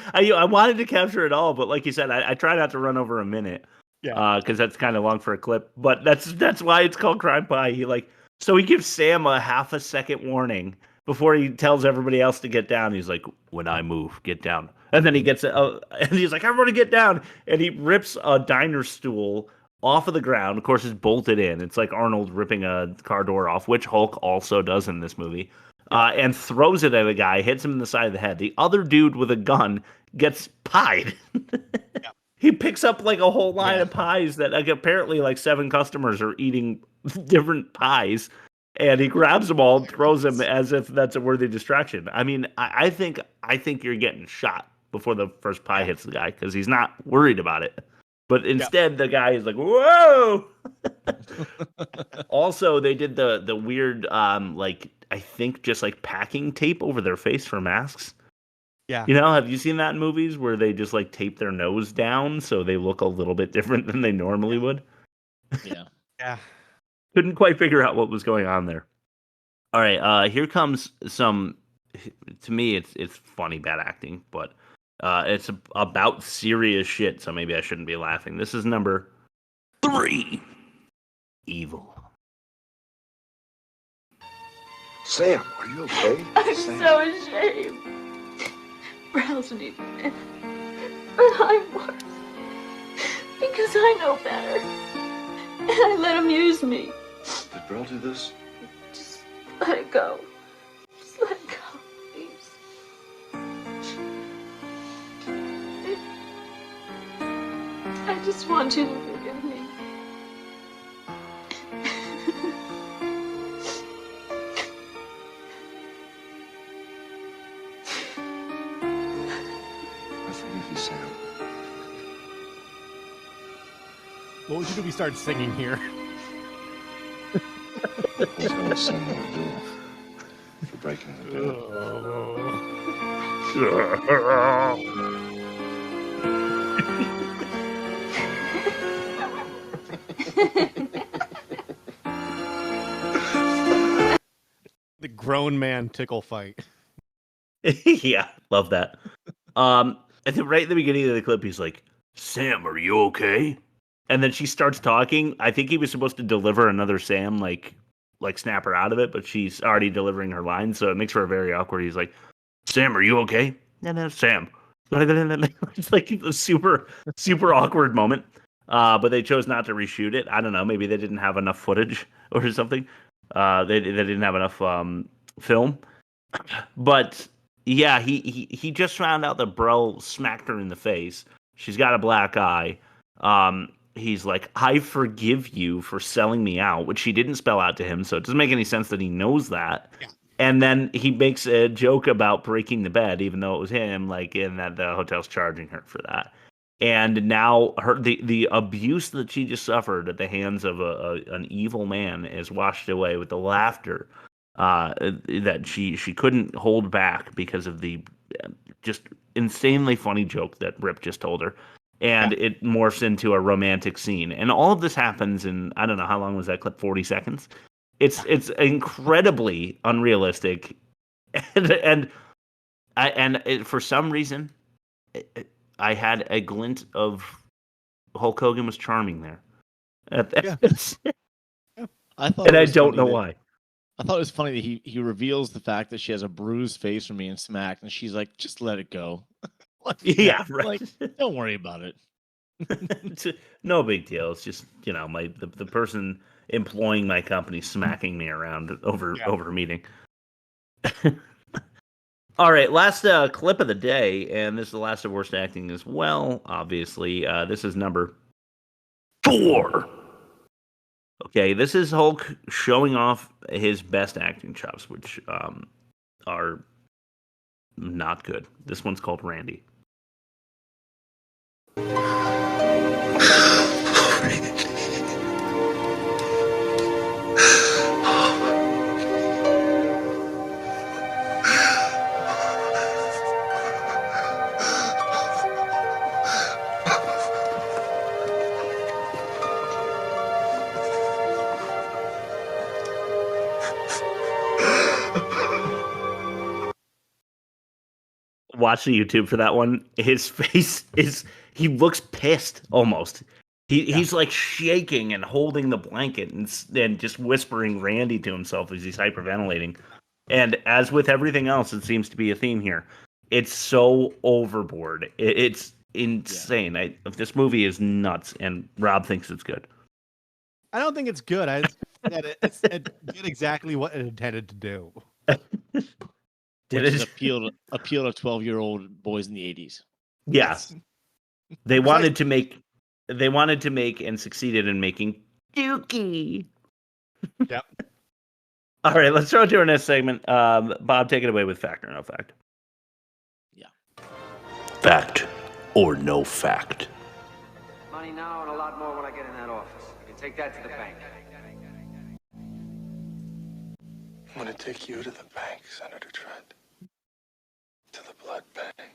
wanted to capture it all, but like you said, I try not to run over a minute. Yeah. Because that's kind of long for a clip. But that's why it's called Crime Pie. So he gives Sam a half a second warning before he tells everybody else to get down. He's like, "When I move, get down." And then he gets and he's like, "Everybody get down!" And he rips a diner stool off of the ground. Of course, it's bolted in. It's like Arnold ripping a car door off, which Hulk also does in this movie. And throws it at a guy, hits him in the side of the head. The other dude with a gun gets pied. He picks up like a whole line of pies that like apparently like 7 customers are eating different pies, and he grabs them all and throws them as if that's a worthy distraction. I mean, I think you're getting shot before the first pie hits the guy because he's not worried about it. But instead, the guy is like, "Whoa!" Also, they did the weird like I think just like packing tape over their face for masks. Yeah. You know, have you seen that in movies where they just like tape their nose down so they look a little bit different than they normally would? Yeah. Yeah. Couldn't quite figure out what was going on there. All right, here comes some. To me, it's funny bad acting, but it's about serious shit. So maybe I shouldn't be laughing. This is number 3. Evil. Sam, are you okay? I'm Sam. so ashamed. Browse need men, but I'm worse because I know better, and I let him use me. Did Brell do this? Just let it go. Just let it go, please. I just want you to forgive me. I forgive you, Sam. What would you do if we started singing here? He's gonna sing what do for breaking the The grown man tickle fight. Yeah, love that. I think right at the beginning of the clip, he's like, "Sam, are you okay?" And then she starts talking. I think he was supposed to deliver another Sam, like snap her out of it, but she's already delivering her line, so it makes her very awkward. He's like, "Sam, are you okay?" No, Sam. It's like a super awkward moment. But they chose not to reshoot it. I don't know. Maybe they didn't have enough footage or something. They didn't have enough film. But yeah, he just found out that Brell smacked her in the face. She's got a black eye. He's like, "I forgive you for selling me out," which she didn't spell out to him, so it doesn't make any sense that he knows that. Yeah. And then he makes a joke about breaking the bed, even though it was him, like, in that the hotel's charging her for that. And now the abuse that she just suffered at the hands of an evil man is washed away with the laughter that she couldn't hold back because of the just insanely funny joke that Rip just told her. And it morphs into a romantic scene. And all of this happens in, I don't know, how long was that clip? 40 seconds? It's incredibly unrealistic. And for some reason, I had a glint of Hulk Hogan was charming there. I thought, and I don't know why. I thought it was funny that he reveals the fact that she has a bruised face from being smacked, and she's like, "Just let it go." Yeah, right. Like, don't worry about it. No big deal. It's just the person employing my company smacking me around over a meeting. All right, last clip of the day, and this is the last of worst acting as well. Obviously, this is number 4. Okay, this is Hulk showing off his best acting chops, which are not good. This one's called Randy. Watch the YouTube for that one. His face he looks pissed almost. He's like shaking and holding the blanket and just whispering Randy to himself as he's hyperventilating. And as with everything else, it seems to be a theme here. It's so overboard. It's insane. This movie is nuts, and Rob thinks it's good. I don't think it's good. It did exactly what it intended to do. Which is appeal to 12-year-old boys in the 80s. Yes. They wanted to make and succeeded in making Dookie. Yep. All right, let's throw it to our next segment. Bob, take it away with fact or no fact. Yeah. Fact or no fact. Money now and a lot more when I get in that office. You can take that to the bank. I'm gonna take you to the bank, Senator Trent. To the blood bank.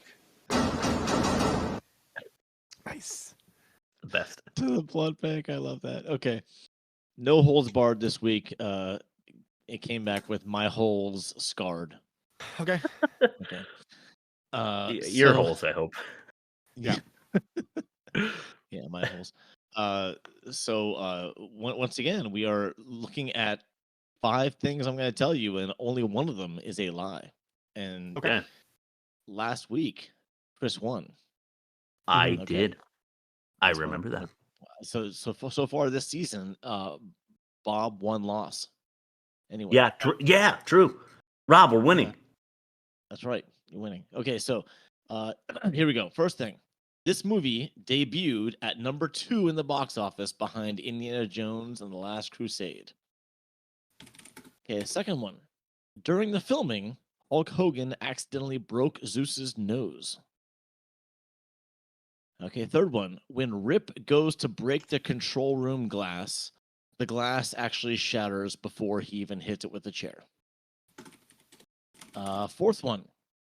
Nice. The best. To the blood bank. I love that. Okay. No holds barred this week. It came back with my holes scarred. Okay. Okay. Your holes, I hope. Yeah. Yeah, my holes. Once again, we are looking at 5 things I'm going to tell you, and only one of them is a lie. And last week, Chris won. I did. I remember that. So far this season, Bob won loss. Anyway. Yeah, true. Rob, we're winning. Yeah. That's right. You're winning. Okay, so here we go. First thing. This movie debuted at number 2 in the box office behind Indiana Jones and the Last Crusade. Okay, second one. During the filming, Hulk Hogan accidentally broke Zeus's nose. Okay, third one. When Rip goes to break the control room glass, the glass actually shatters before he even hits it with a chair. Fourth one.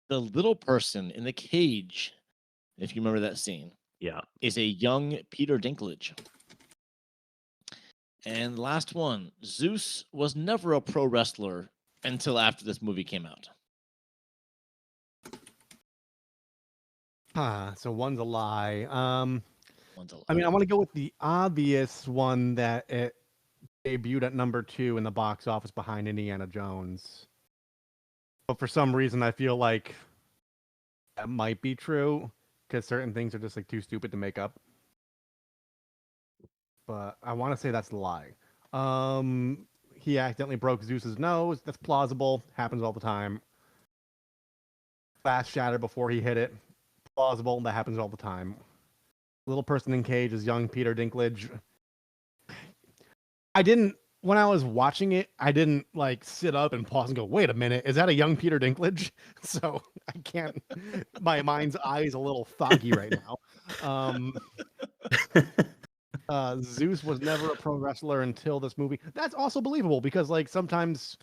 The little person in the cage, if you remember that scene, is a young Peter Dinklage. And last one, Zeus was never a pro wrestler until after this movie came out. So one's a lie. One's a lie. I mean, I want to go with the obvious one that it debuted at number 2 in the box office behind Indiana Jones. But for some reason, I feel like that might be true because certain things are just like too stupid to make up. But I want to say that's the lie. He accidentally broke Zeus's nose. That's plausible. Happens all the time. Glass shattered before he hit it. Plausible. That happens all the time. Little person in cage is young Peter Dinklage. When I was watching it, I didn't like sit up and pause and go, wait a minute, is that a young Peter Dinklage? So I can't, my mind's eye is a little foggy right now. Zeus was never a pro wrestler until this movie. That's also believable because like sometimes,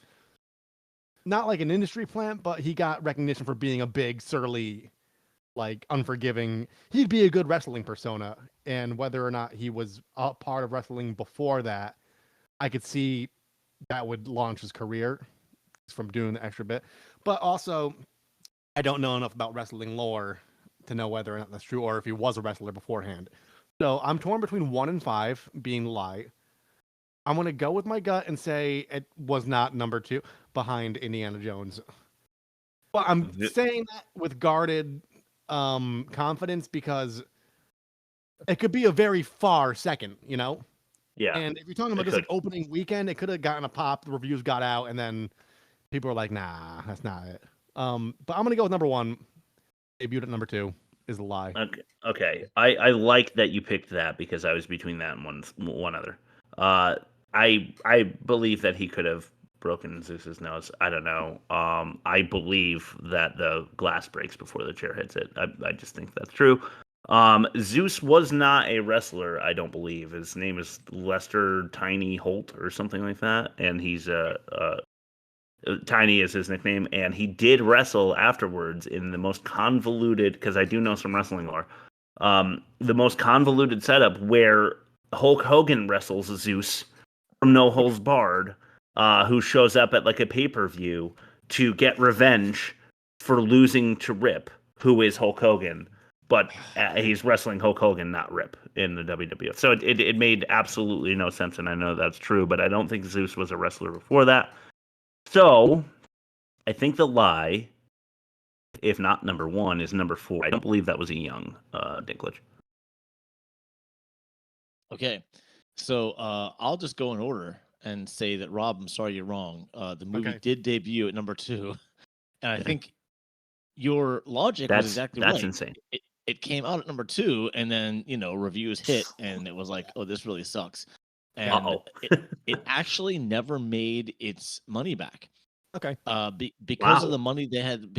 not like an industry plant, but he got recognition for being a big, surly like unforgiving. He'd be a good wrestling persona, and whether or not he was a part of wrestling before that, I could see that would launch his career from doing the extra bit. But also, I don't know enough about wrestling lore to know whether or not that's true, or if he was a wrestler beforehand. So I'm torn between 1 and 5 being lie. I'm gonna go with my gut and say it was not number 2 behind Indiana Jones. Well, I'm saying that with guarded confidence because it could be a very far second, you know? Yeah. And if you're talking about just like opening weekend, it could have gotten a pop, the reviews got out, and then people were like, nah, that's not it. But I'm gonna go with number 1. Debuted at number 2 is a lie. Okay. I like that you picked that because I was between that and one other. I believe that he could have broken Zeus's nose. I don't know. I believe that the glass breaks before the chair hits it. I just think that's true. Zeus was not a wrestler, I don't believe. His name is Lester Tiny Holt or something like that, and he's Tiny is his nickname, and he did wrestle afterwards in the most convoluted, because I do know some wrestling lore, the most convoluted setup where Hulk Hogan wrestles Zeus from No Holds Barred, who shows up at like a pay-per-view to get revenge for losing to Rip, who is Hulk Hogan, but he's wrestling Hulk Hogan, not Rip, in the WWF. So it made absolutely no sense, and I know that's true, but I don't think Zeus was a wrestler before that. So I think the lie, if not number 1, is number 4. I don't believe that was a young Dinklage. Okay, so I'll just go in order and say that, Rob, I'm sorry you're wrong. The movie did debut at number 2, and I think your logic was exactly right. That's insane. It came out at number 2, and then reviews hit, and it was like, oh, this really sucks. And it actually never made its money back. Okay. Because of the money they had,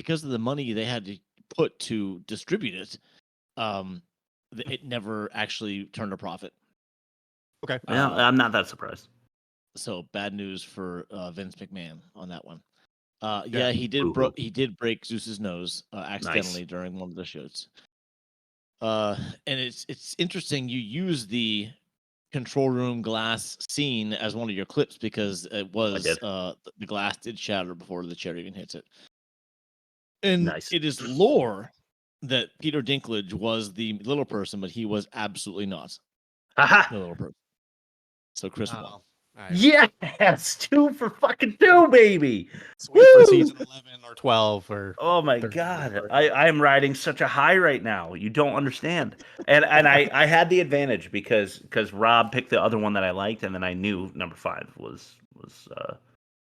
to put to distribute it, it never actually turned a profit. Okay. I'm not that surprised. So bad news for Vince McMahon on that one. Yeah, he did break Zeus's nose accidentally during one of the shows. And it's interesting you use the control room glass scene as one of your clips because it was the glass did shatter before the chair even hits it. And it is lore that Peter Dinklage was the little person, but he was absolutely not the little person. So Chris won. Right. Yes, 2 for fucking 2, baby. Sweet for season 11 or 12 or. Oh my god, I am riding such a high right now. You don't understand. And I had the advantage because Rob picked the other one that I liked, and then I knew number 5 was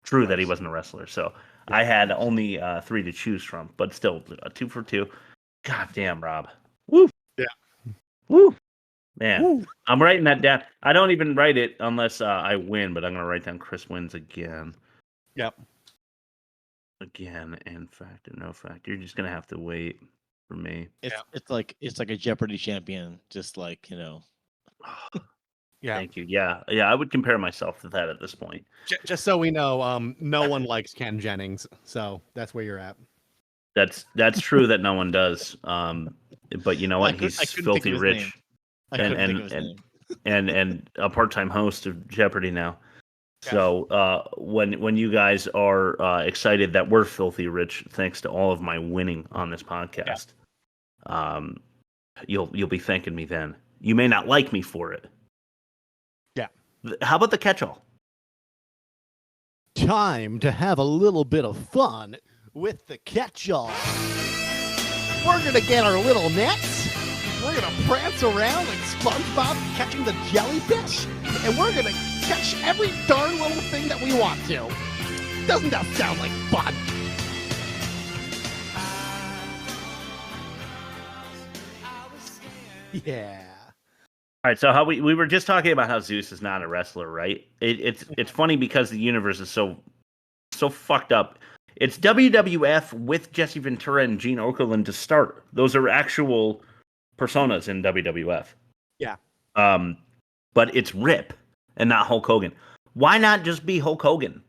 true that he wasn't a wrestler. So I had only 3 to choose from, but still 2 for 2. God damn, Rob. Woo. Yeah. Woo. Man, woo. I'm writing that down. I don't even write it unless I win, but I'm going to write down Chris wins again. Yep. Again, and fact and no fact. You're just going to have to wait for me. It's like a Jeopardy champion, just like, Yeah. Thank you. Yeah, I would compare myself to that at this point. Just so we know, no one likes Ken Jennings, so that's where you're at. That's true that no one does. But you know what? He's filthy rich. And a part-time host of Jeopardy now. Yeah. So when you guys are excited that we're filthy rich, thanks to all of my winning on this podcast, you'll be thanking me then. You may not like me for it. Yeah. How about the catch-all? Time to have a little bit of fun with the catch-all. We're gonna get our little nets. We're going to prance around like SpongeBob catching the jellyfish, and we're going to catch every darn little thing that we want to. Doesn't that sound like fun? Yeah. All right, so how we were just talking about how Zeus is not a wrestler, right? It's funny because the universe is so fucked up. It's WWF with Jesse Ventura and Gene Okerlund to start. Those are actual personas in WWF. Yeah. But it's Rip and not Hulk Hogan. Why not just be Hulk Hogan?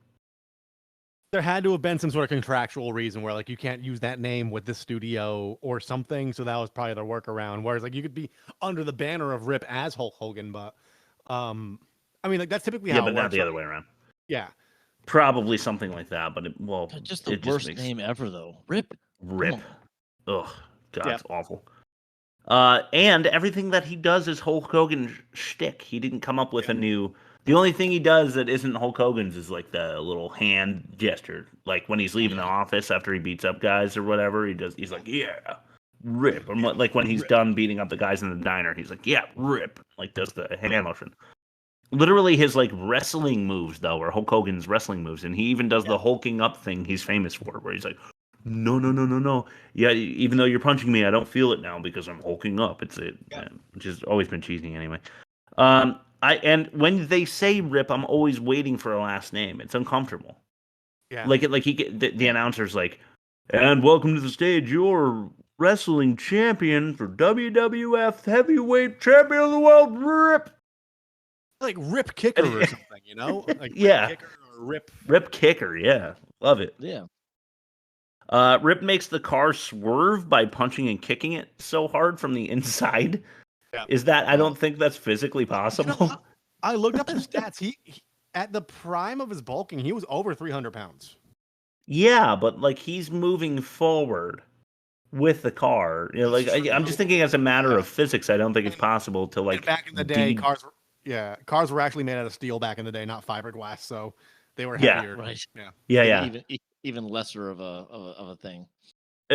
There had to have been some sort of contractual reason where like you can't use that name with this studio or something, so that was probably their workaround. Whereas like you could be under the banner of Rip as Hulk Hogan, but I mean like that's typically how but it not works. the Right? other way around. Yeah. Probably something like that, but Just the worst makes name ever, though. Rip. Ugh, God, Yep. it's awful. And everything that he does is Hulk Hogan shtick. He didn't come up with a new. The only thing he does that isn't Hulk Hogan's is like the little hand gesture, like when he's leaving the office after he beats up guys or whatever. He's like, yeah, Rip. And like when he's done beating up the guys in the diner, he's like, yeah, Rip. Like does the hand motion. Literally, his like wrestling moves though are Hulk Hogan's wrestling moves, and he even does the hulking up thing he's famous for, where he's like, no. Yeah, even though you're punching me, I don't feel it now because I'm hulking up. Which has always been cheesy anyway. And when they say Rip, I'm always waiting for a last name. It's uncomfortable. Yeah. The announcer's like, and welcome to the stage, your wrestling champion for WWF Heavyweight Champion of the World, Rip. Like Rip Kicker or something, you know? Like yeah. Rip Kicker or Rip Kicker, yeah. Love it. Yeah. Rip makes the car swerve by punching and kicking it so hard from the inside. Yeah. Is that I don't think that's physically possible. You know, I looked up his stats. He at the prime of his bulking, he was over 300 pounds. Yeah, but like he's moving forward with the car. You know, like I'm just thinking as a matter of physics, I don't think it's possible to like back in the day, cars were actually made out of steel back in the day, not fiberglass, so they were heavier. Right. Yeah. Even lesser of a thing.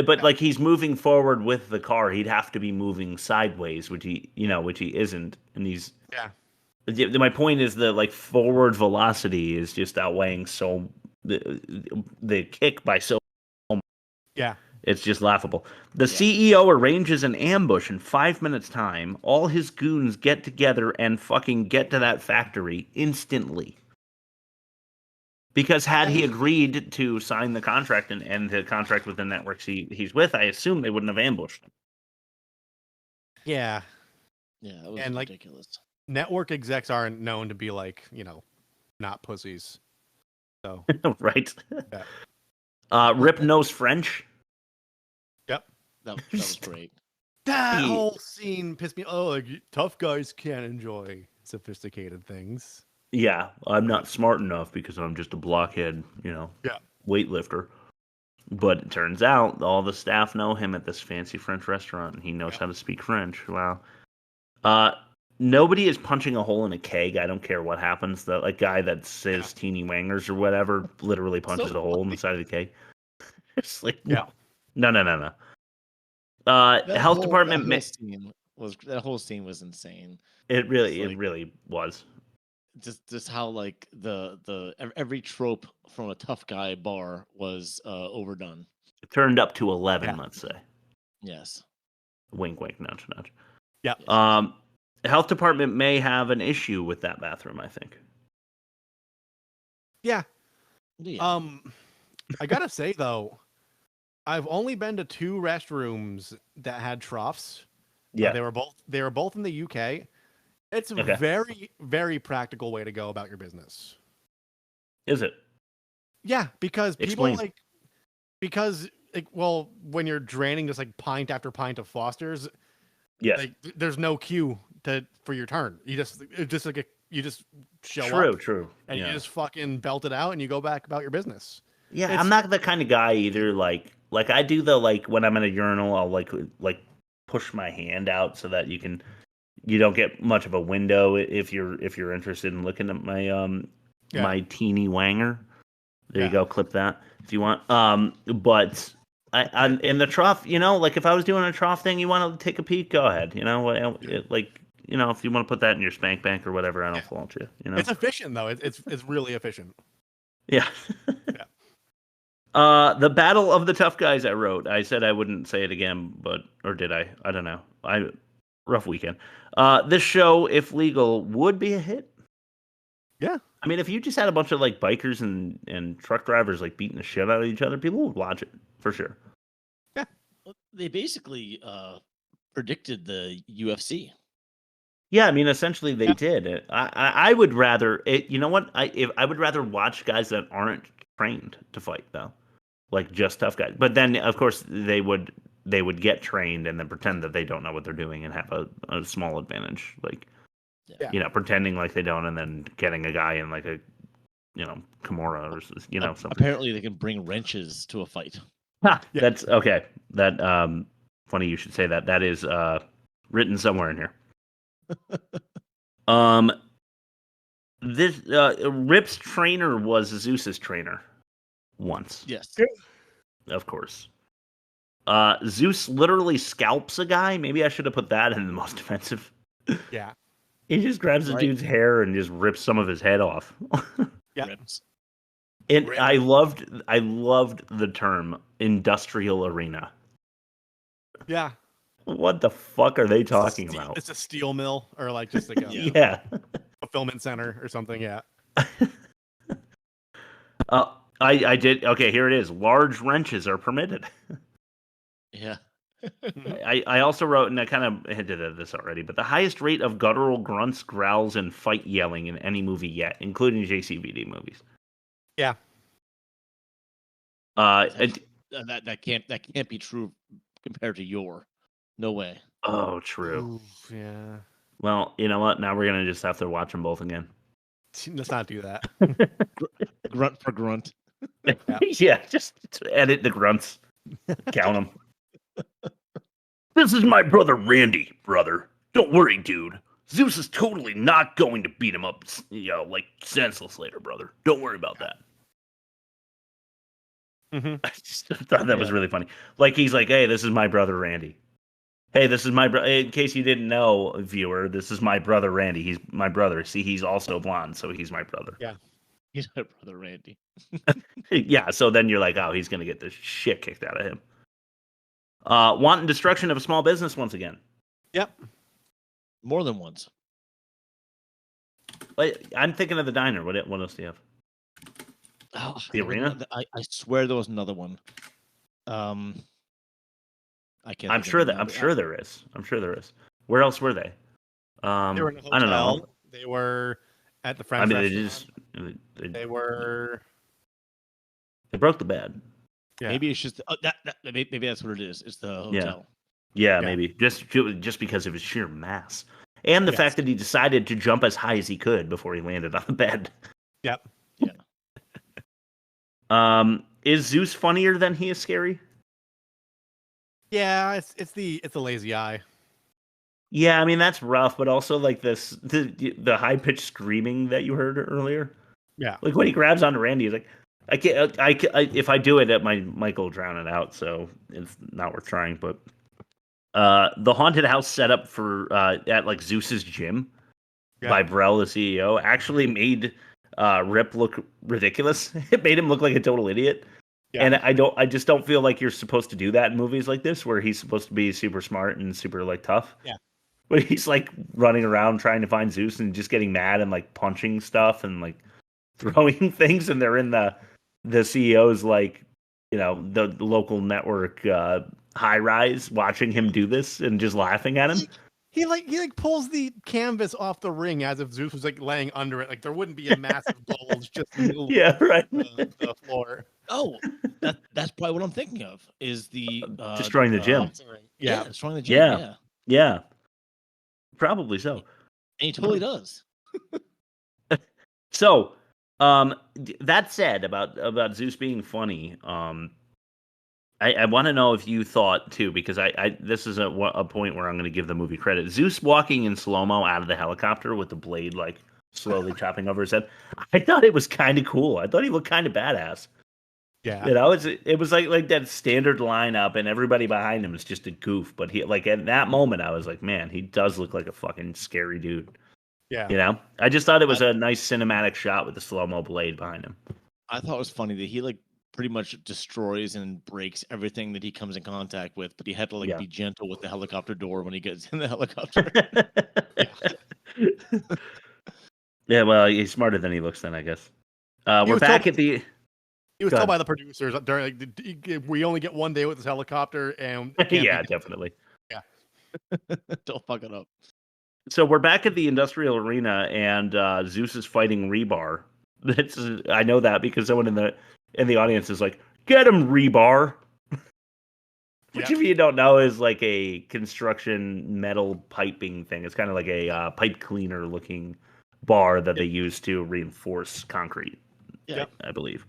But like he's moving forward with the car, he'd have to be moving sideways, which he isn't, and he's My point is that like forward velocity is just outweighing so the kick by so much. Yeah. It's just laughable. The CEO arranges an ambush in 5 minutes time. All his goons get together and fucking get to that factory instantly. Because had he agreed to sign the contract and end the contract with the networks he's with, I assume they wouldn't have ambushed him. Yeah. Yeah, that was ridiculous. Network execs aren't known to be like, not pussies. So right. Yeah. Rip knows French. That was great. That whole scene pissed me. Oh, like tough guys can't enjoy sophisticated things. Yeah, I'm not smart enough because I'm just a blockhead, weightlifter. But it turns out all the staff know him at this fancy French restaurant, and he knows how to speak French. Wow. Nobody is punching a hole in a keg. I don't care what happens. The guy that says teeny wangers or whatever literally punches a hole in the side of the keg. It's like no. Health department. That whole scene was insane. It really was. Just how like the every trope from a tough guy bar was overdone. It turned up to 11, let's say. Yes. Wink, wink, nudge, nudge. Yeah. Health department may have an issue with that bathroom, I think. Yeah. I gotta say though, I've only been to 2 restrooms that had troughs. Yeah. They were both in the UK. It's a very, very practical way to go about your business. Is it? Yeah, because Explain. when you're draining just like pint after pint of Foster's, yes, there's no queue for your turn. You just show up. True. And you just fucking belt it out and you go back about your business. Yeah, I'm not the kind of guy either. Like I do when I'm in a urinal, I'll like push my hand out so that you don't get much of a window if you're interested in looking at my my teeny wanger. There you go, clip that if you want. But I in the trough, if I was doing a trough thing, you want to take a peek, go ahead. If you want to put that in your spank bank or whatever, I don't fault you. It's efficient though. It's really efficient. Yeah. The Battle of the Tough Guys I wrote. I said I wouldn't say it again, or did I? I don't know. Rough weekend. This show, if legal, would be a hit. Yeah. I mean, if you just had a bunch of bikers and truck drivers beating the shit out of each other, people would watch it for sure. Yeah. They basically predicted the UFC. Yeah, I mean, essentially they did. I would rather. You know what? I would rather watch guys that aren't trained to fight though, like just tough guys. But then of course they would get trained and then pretend that they don't know what they're doing and have a small advantage, like pretending like they don't, and then getting a guy in like a Kimura or something. Apparently they can bring wrenches to a fight. That's okay. That funny you should say that. That is written somewhere in here. This Rip's trainer was Zeus's trainer once. Yes. Of course. Zeus literally scalps a guy. Maybe I should have put that in the most offensive. Yeah. He just grabs the dude's hair and just rips some of his head off. Yeah. And I loved the term industrial arena. Yeah. What the fuck are they talking about? It's a steel mill or like just like a a fulfillment center or something. Yeah. I did. Okay, here it is. Large wrenches are permitted. Yeah. I also wrote, and I kind of hinted at this already, but the highest rate of guttural grunts, growls, and fight yelling in any movie yet, including JCVD movies. Yeah. That can't be true compared to your. No way. Oh, true. Ooh, yeah. Well, you know what? Now we're gonna just have to watch them both again. Let's not do that. Grunt for grunt. Yeah, just edit the grunts. Count them. This is my brother Randy, brother. Don't worry, dude. Zeus is totally not going to beat him up, like senseless later, brother. Don't worry about that. Mm-hmm. I just thought that was really funny. Like, he's like, hey, this is my brother Randy. Hey, this is my brother. In case you didn't know, viewer, this is my brother Randy. He's my brother. See, he's also blonde, so he's my brother. Yeah. He's my brother Randy. Yeah, so then you're like, oh, he's going to get the shit kicked out of him. Wanton destruction of a small business once again. Yep. More than once. I'm thinking of the diner. What else do you have? Oh, the arena? I swear there was another one. I can't. I'm sure there is. Where else were they? They were in a hotel. I don't know. They were at the French restaurant. They were. They broke the bed. Yeah. Maybe it's just maybe that's what it is. It's the hotel. Yeah, maybe just because of his sheer mass and the fact that he decided to jump as high as he could before he landed on the bed. Yep. Yeah. Is Zeus funnier than he is scary? Yeah, it's the lazy eye. Yeah, I mean that's rough, but also like the high pitched screaming that you heard earlier. Yeah, like when he grabs onto Randy, he's like, I can't. If I do it, my mic will drown it out, so it's not worth trying. But the haunted house setup for at like Zeus's gym by Brel, the CEO, actually made Rip look ridiculous. It made him look like a total idiot. Yeah. And I just don't feel like you're supposed to do that in movies like this, where he's supposed to be super smart and super like tough. Yeah. But he's like running around trying to find Zeus and just getting mad and like punching stuff and like throwing things, and they're in the CEO's like, the local network high rise watching him do this and just laughing at him. He pulls the canvas off the ring as if Zeus was like laying under it. Like there wouldn't be a massive bulge just in the the floor. Oh, that's probably what I'm thinking of. Is the destroying the gym? Yeah, destroying the gym. Yeah. Probably so. And he totally does. So, that said about Zeus being funny, I want to know if you thought too, because I this is a point where I'm going to give the movie credit. Zeus walking in slow-mo out of the helicopter with the blade like slowly chopping over his head. I thought it was kind of cool. I thought he looked kind of badass. Yeah, it was like that standard lineup, and everybody behind him is just a goof. But he like at that moment, I was like, man, he does look like a fucking scary dude. Yeah, I just thought it was a nice cinematic shot with the slow-mo blade behind him. I thought it was funny that he like pretty much destroys and breaks everything that he comes in contact with, but he had to like be gentle with the helicopter door when he gets in the helicopter. Yeah, well, he's smarter than he looks then, I guess. We're back at the... He was told by the producers during like, we only get one day with this helicopter, and yeah, definitely. Yeah, don't fuck it up. So we're back at the industrial arena, and Zeus is fighting Rebar. I know that because someone and the audience is like, "Get him, rebar." Which, if you don't know, is like a construction metal piping thing. It's kind of like a pipe cleaner looking bar that they use to reinforce concrete. Yeah. I believe.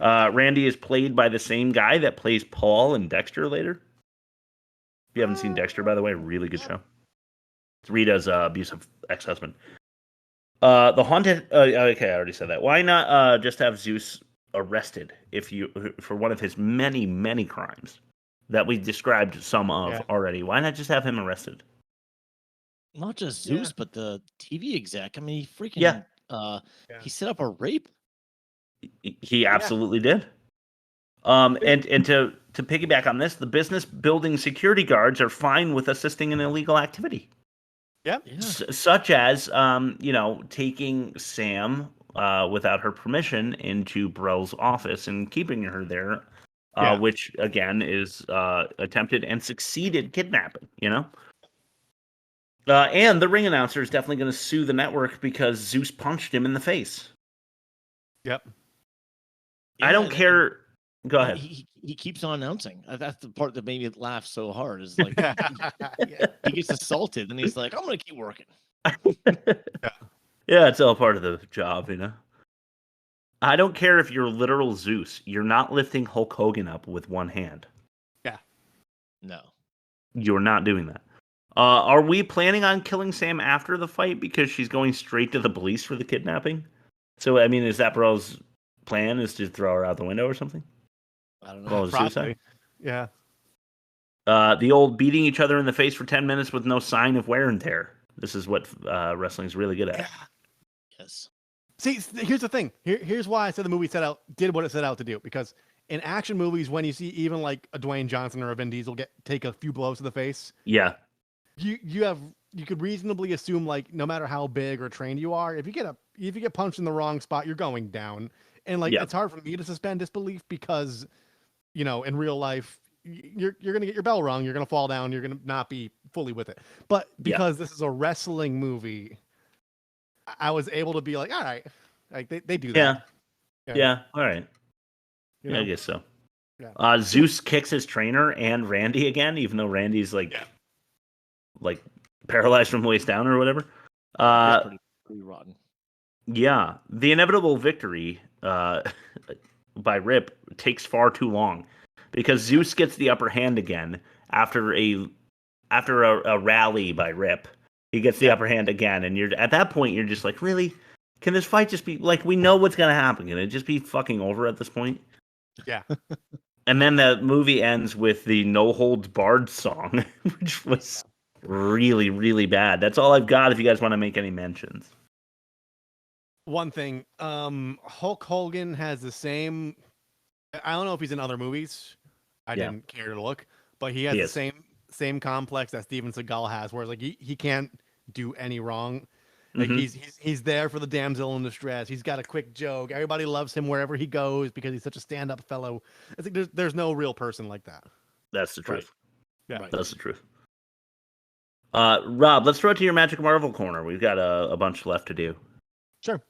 Randy is played by the same guy that plays Paul in Dexter later. If you haven't seen Dexter, by the way, really good show. It's Rita's abusive ex-husband. The haunted. Okay, I already said that. Why not just have Zeus arrested for one of his many, many crimes that we described some of already? Why not just have him arrested? Not just Zeus, but the TV exec. I mean, he freaking he set up a rape. He absolutely did. And to piggyback on this, the business building security guards are fine with assisting in illegal activity. Yeah. Such as taking Sam without her permission into Brell's office and keeping her there, which again is attempted and succeeded kidnapping. And the ring announcer is definitely going to sue the network because Zeus punched him in the face. Yep. I don't care. Go ahead. He keeps on announcing. That's the part that made me laugh so hard. Is like he gets assaulted and he's like, "I'm going to keep working." Yeah, it's all part of the job, I don't care if you're literal Zeus. You're not lifting Hulk Hogan up with one hand. Yeah. No. You're not doing that. Are we planning on killing Sam after the fight because she's going straight to the police for the kidnapping? So, I mean, is that Brell's plan, is to throw her out the window or something? I don't know. Suicide? Yeah. The old beating each other in the face for 10 minutes with no sign of wear and tear. This is what wrestling's really good at. Yes. See, here's the thing. Here's why I said the movie did what it set out to do. Because in action movies, when you see even like a Dwayne Johnson or a Vin Diesel take a few blows to the face, yeah, you could reasonably assume, like, no matter how big or trained you are, if you get punched in the wrong spot, you're going down. And it's hard for me to suspend disbelief because, in real life, you're gonna get your bell rung, you're gonna fall down, you're gonna not be fully with it. But because this is a wrestling movie, I was able to be like, all right, like they do that. Yeah. All right. I guess so. Yeah. Zeus kicks his trainer and Randy again, even though Randy's like paralyzed from the waist down or whatever. Pretty rotten. Yeah, the inevitable victory by Rip takes far too long because Zeus gets the upper hand again after a rally by Rip. He gets the upper hand again, and at that point you're just like, really? Can this fight just be like, we know what's gonna happen? Can it just be fucking over at this point? Yeah. And then the movie ends with the No Holds Barred song, which was really, really bad. That's all I've got if you guys want to make any mentions. One thing, Hulk Hogan has the same. I don't know if he's in other movies. I didn't care to look, but he has the same complex that Steven Seagal has, where like he can't do any wrong. Like he's there for the damsel in distress. He's got a quick joke. Everybody loves him wherever he goes because he's such a stand-up fellow. I think there's no real person like that. That's the truth. Right. Yeah, that's the truth. Rob, let's throw it to your Magic Marvel corner. We've got a bunch left to do. Sure.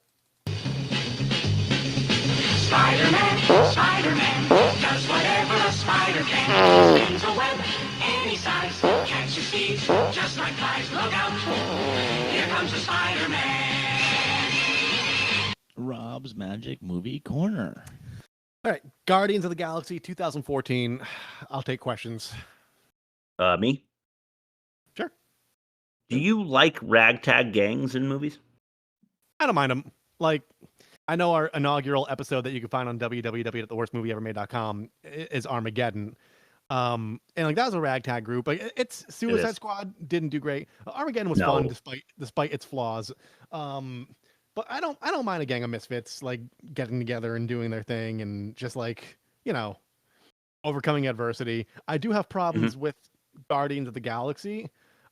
Spider-Man does whatever a spider can. Spins a web any size, catches thieves just like flies. Look out! Here comes the Spider-Man. Rob's Magic Movie Corner. All right, Guardians of the Galaxy 2014. I'll take questions. Me? Sure. Do you like ragtag gangs in movies? I don't mind them. Like, I know our inaugural episode that you can find on www.theworstmovieevermade.com is Armageddon. And like that was a ragtag group. Like it's Suicide Squad didn't do great. Armageddon was fun despite its flaws. But I don't mind a gang of misfits like getting together and doing their thing and just like, overcoming adversity. I do have problems with Guardians of the Galaxy.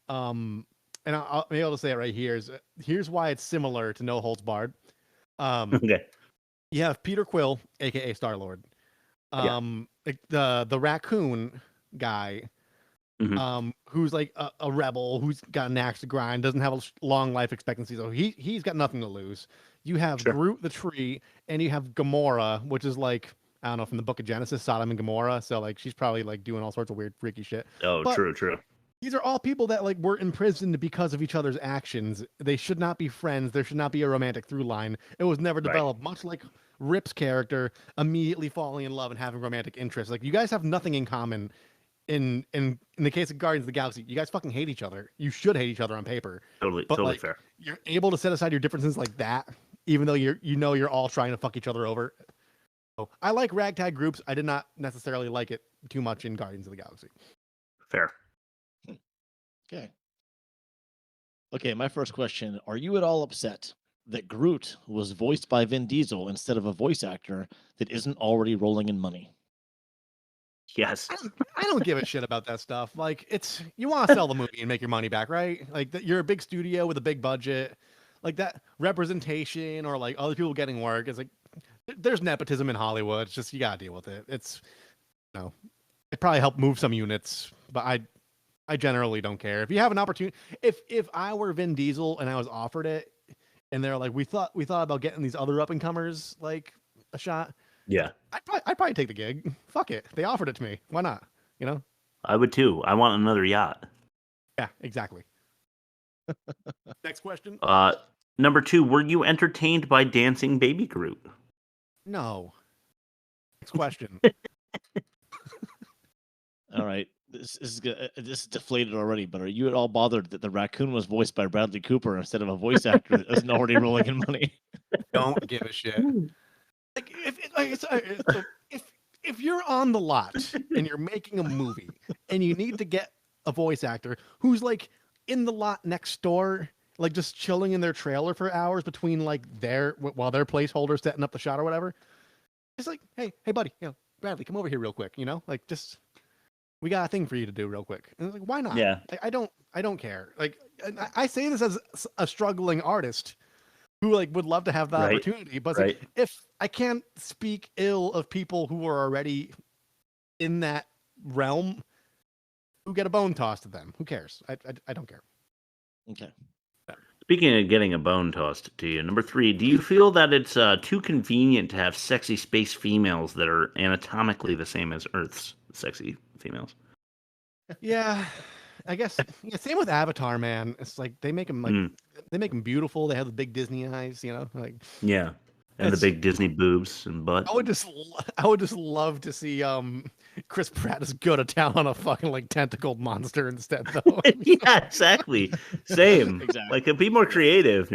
And I'll be able to say it right here. Here's why it's similar to No Holds Barred. Okay. You have Peter Quill, aka Star-Lord. The raccoon guy, who's like a rebel, who's got an axe to grind, doesn't have a long life expectancy, so he's got nothing to lose. You have Groot the tree, and you have Gamora, which is like I don't know, from the Book of Genesis, Sodom and Gomorrah. So like she's probably like doing all sorts of weird, freaky shit. Oh, But true. these are all people that like were imprisoned because of each other's actions. They should not be friends. There should not be a romantic through line. It was never developed. Much like Rip's character immediately falling in love and having romantic interests. Like you guys have nothing in common. In the case of Guardians of the Galaxy, you guys fucking hate each other. You should hate each other on paper. But like, Fair. You're able to set aside your differences like that, even though you're all trying to fuck each other over. So I like ragtag groups. I did not necessarily like it too much in Guardians of the Galaxy. Fair. Okay, my first question. Are you at all upset that Groot was voiced by Vin Diesel instead of a voice actor that isn't already rolling in money? Yes. I don't give a shit about that stuff. Like you want to sell the movie and make your money back, right? Like you're a big studio with a big budget. Like that representation or like other people getting work is like there's nepotism in Hollywood. It's just you gotta deal with it. It's it probably helped move some units, but I generally don't care. If you have an opportunity, if I were Vin Diesel and I was offered it, and they're like, we thought about getting these other up and comers like a shot. Yeah, I'd probably take the gig. Fuck it, they offered it to me. Why not? I would too. I want another yacht. Yeah, exactly. Next question. Number 2. Were you entertained by dancing baby Groot? No. Next question. All right. This is deflated already, but are you at all bothered that the raccoon was voiced by Bradley Cooper instead of a voice actor that isn't already rolling in money? Don't give a shit. Like if you're on the lot and you're making a movie and you need to get a voice actor who's like in the lot next door, like just chilling in their trailer for hours between like while their placeholder setting up the shot or whatever, it's like, hey buddy, Bradley, come over here real quick, like just. We got a thing for you to do real quick. And like, why not? Yeah. I don't care. Like, I say this as a struggling artist who like would love to have the opportunity, but like, if I can't speak ill of people who are already in that realm, who get a bone tossed to them? Who cares? I don't care. Okay. Speaking of getting a bone tossed to you, number 3, do you feel that it's too convenient to have sexy space females that are anatomically the same as Earth's sexy females? Yeah, I guess. Yeah, same with Avatar, man. It's like they make them they make them beautiful. They have the big Disney eyes, like. Yeah, and the big Disney boobs and butt. I would just love to see Chris Pratt just go to town on a fucking like tentacled monster instead, though. Yeah, exactly. Same. Exactly. Like, be more creative,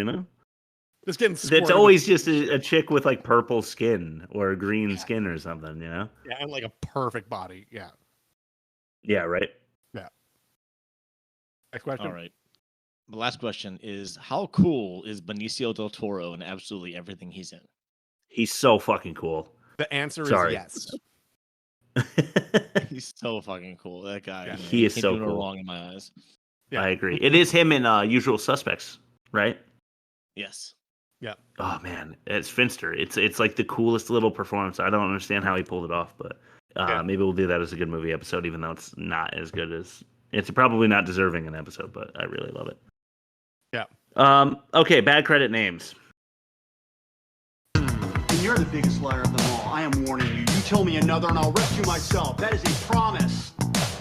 Just getting. It's always just a chick with like purple skin or green skin or something, Yeah, and like a perfect body. Yeah. Yeah. Right. Yeah. Next question. All right. The last question is: how cool is Benicio del Toro in absolutely everything he's in? He's so fucking cool. The answer is yes. He's so fucking cool. That guy. Yeah, man, he is can't so do no cool. wrong in my eyes. Yeah. I agree. It is him in Usual Suspects, right? Yes. Yeah. Oh man, it's Finster. It's like the coolest little performance. I don't understand how he pulled it off, but maybe we'll do that as a good movie episode, even though it's not as good as it's probably not deserving an episode, but I really love it. Yeah. Okay, bad credit names. And you're the biggest liar of them all. I am warning you. You tell me another and I'll rescue myself. That is a promise.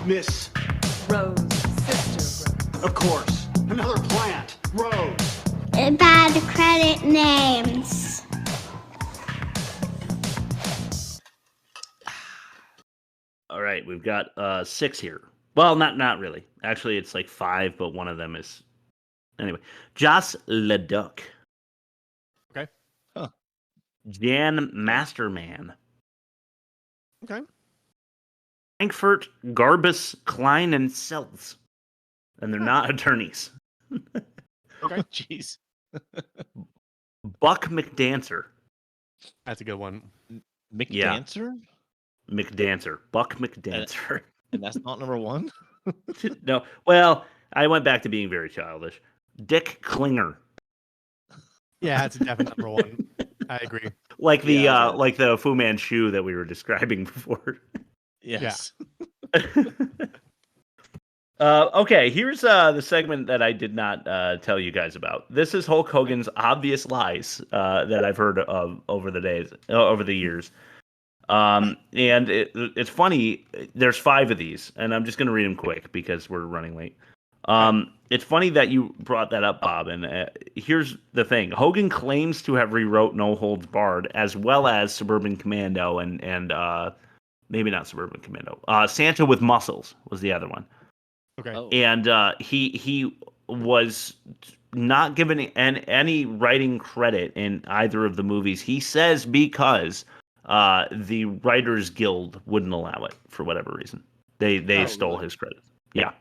Miss Rose, sister Rose. Of course. Another plant. Rose. Bad credit names. All right, we've got 6 here. Well, not really. Actually, it's like 5, but one of them is anyway. Joss Leduc. Okay. Huh. Jan Masterman. Okay. Frankfurt, Garbus, Klein, and Seltz. And they're not attorneys. Okay. Jeez. Buck McDancer. That's a good one. McDancer? Yeah. McDancer. Buck McDancer. And that's not number 1? No. Well, I went back to being very childish. Dick Klinger. Yeah, that's a definite number 1. I agree. Like the like the Fu Manchu that we were describing before. Yes. Yeah. Okay, here's the segment that I did not tell you guys about. This is Hulk Hogan's obvious lies that I've heard of over the years. And it's funny. There's 5 of these, and I'm just going to read them quick because we're running late. It's funny that you brought that up, Bob. And here's the thing: Hogan claims to have rewrote No Holds Barred as well as Suburban Commando and maybe not Suburban Commando. Santa with Muscles was the other one. Okay. And he was not given any writing credit in either of the movies. He says because the Writers Guild wouldn't allow it for whatever reason. They stole his credit. Yeah.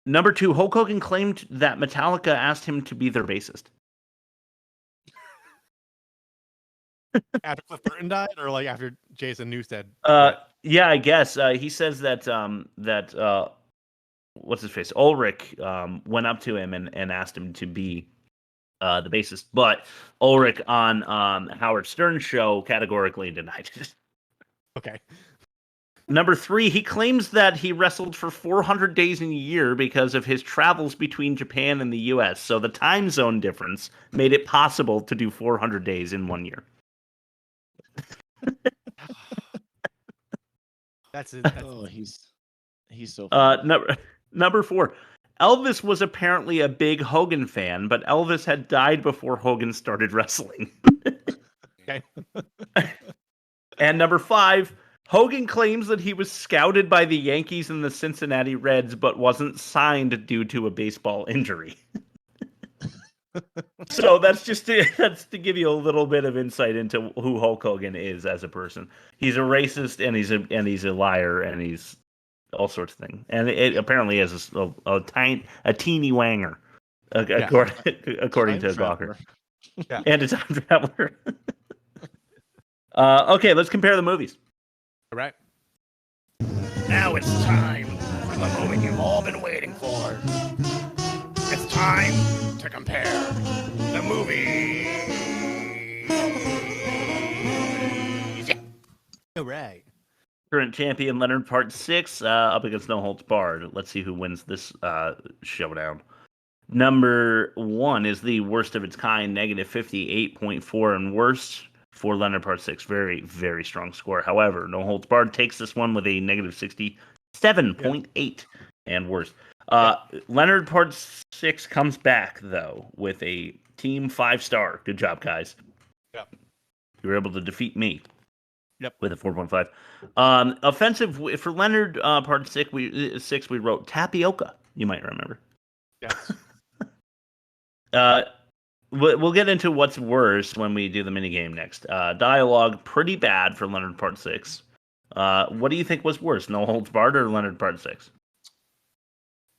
Number 2, Hulk Hogan claimed that Metallica asked him to be their bassist. After Cliff Burton died, or like after Jason Newsted? Yeah, I guess he says that what's his face, Ulrich, went up to him and asked him to be the bassist, but Ulrich on Howard Stern's show categorically denied it. Okay. Number 3, he claims that he wrestled for 400 days in a year because of his travels between Japan and the U.S. So the time zone difference made it possible to do 400 days in 1 year. That's he's so number 4. Elvis was apparently a big Hogan fan, but Elvis had died before Hogan started wrestling. Okay. And number 5, Hogan claims that he was scouted by the Yankees and the Cincinnati Reds, but wasn't signed due to a baseball injury. So that's to give you a little bit of insight into who Hulk Hogan is as a person. He's a racist and he's a liar and he's all sorts of things. And it apparently is a teeny wanger, according to Gawker. Yeah. And a time traveler. Okay, let's compare the movies. All right. Now it's time for the moment you've all been waiting for. It's time to compare the movies. All right. Current champion Leonard Part 6 up against No Holds Barred. Let's see who wins this showdown. Number 1 is the worst of its kind, negative 58.4, and worst for Leonard Part 6. Very, very strong score. However, No Holds Barred takes this one with a negative 67.8 and worse. Leonard Part 6 comes back, though, with a team 5-star. Good job, guys. Yep. You were able to defeat me. Yep. With a 4.5. Offensive for Leonard Part 6, we wrote tapioca. You might remember. Yes. We'll get into what's worse when we do the minigame next. Dialogue, pretty bad for Leonard Part 6. What do you think was worse, No Holds Barred or Leonard Part 6?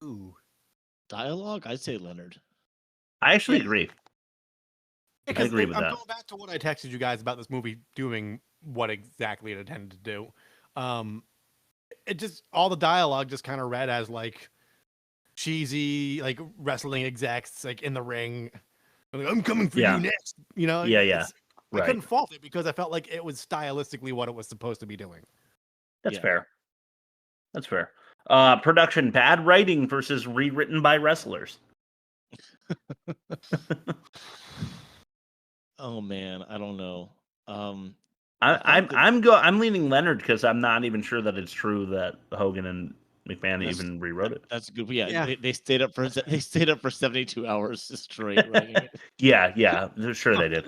Ooh. Dialogue? I'd say Leonard. I actually agree. I agree with I'm that. going back to what I texted you guys about this movie doing what exactly it intended to do. It just, all the dialogue just kind of read as like cheesy, like wrestling execs, like in the ring. Like, I'm coming for you next. You know? Yeah. I couldn't fault it because I felt like it was stylistically what it was supposed to be doing. That's fair. That's fair. Production, bad writing versus rewritten by wrestlers. Oh man, I don't know. I'm leaning Leonard because I'm not even sure that it's true that Hogan and McMahon even rewrote it. That's good. Yeah. They stayed up for 72 hours straight. Right? Yeah, sure they did.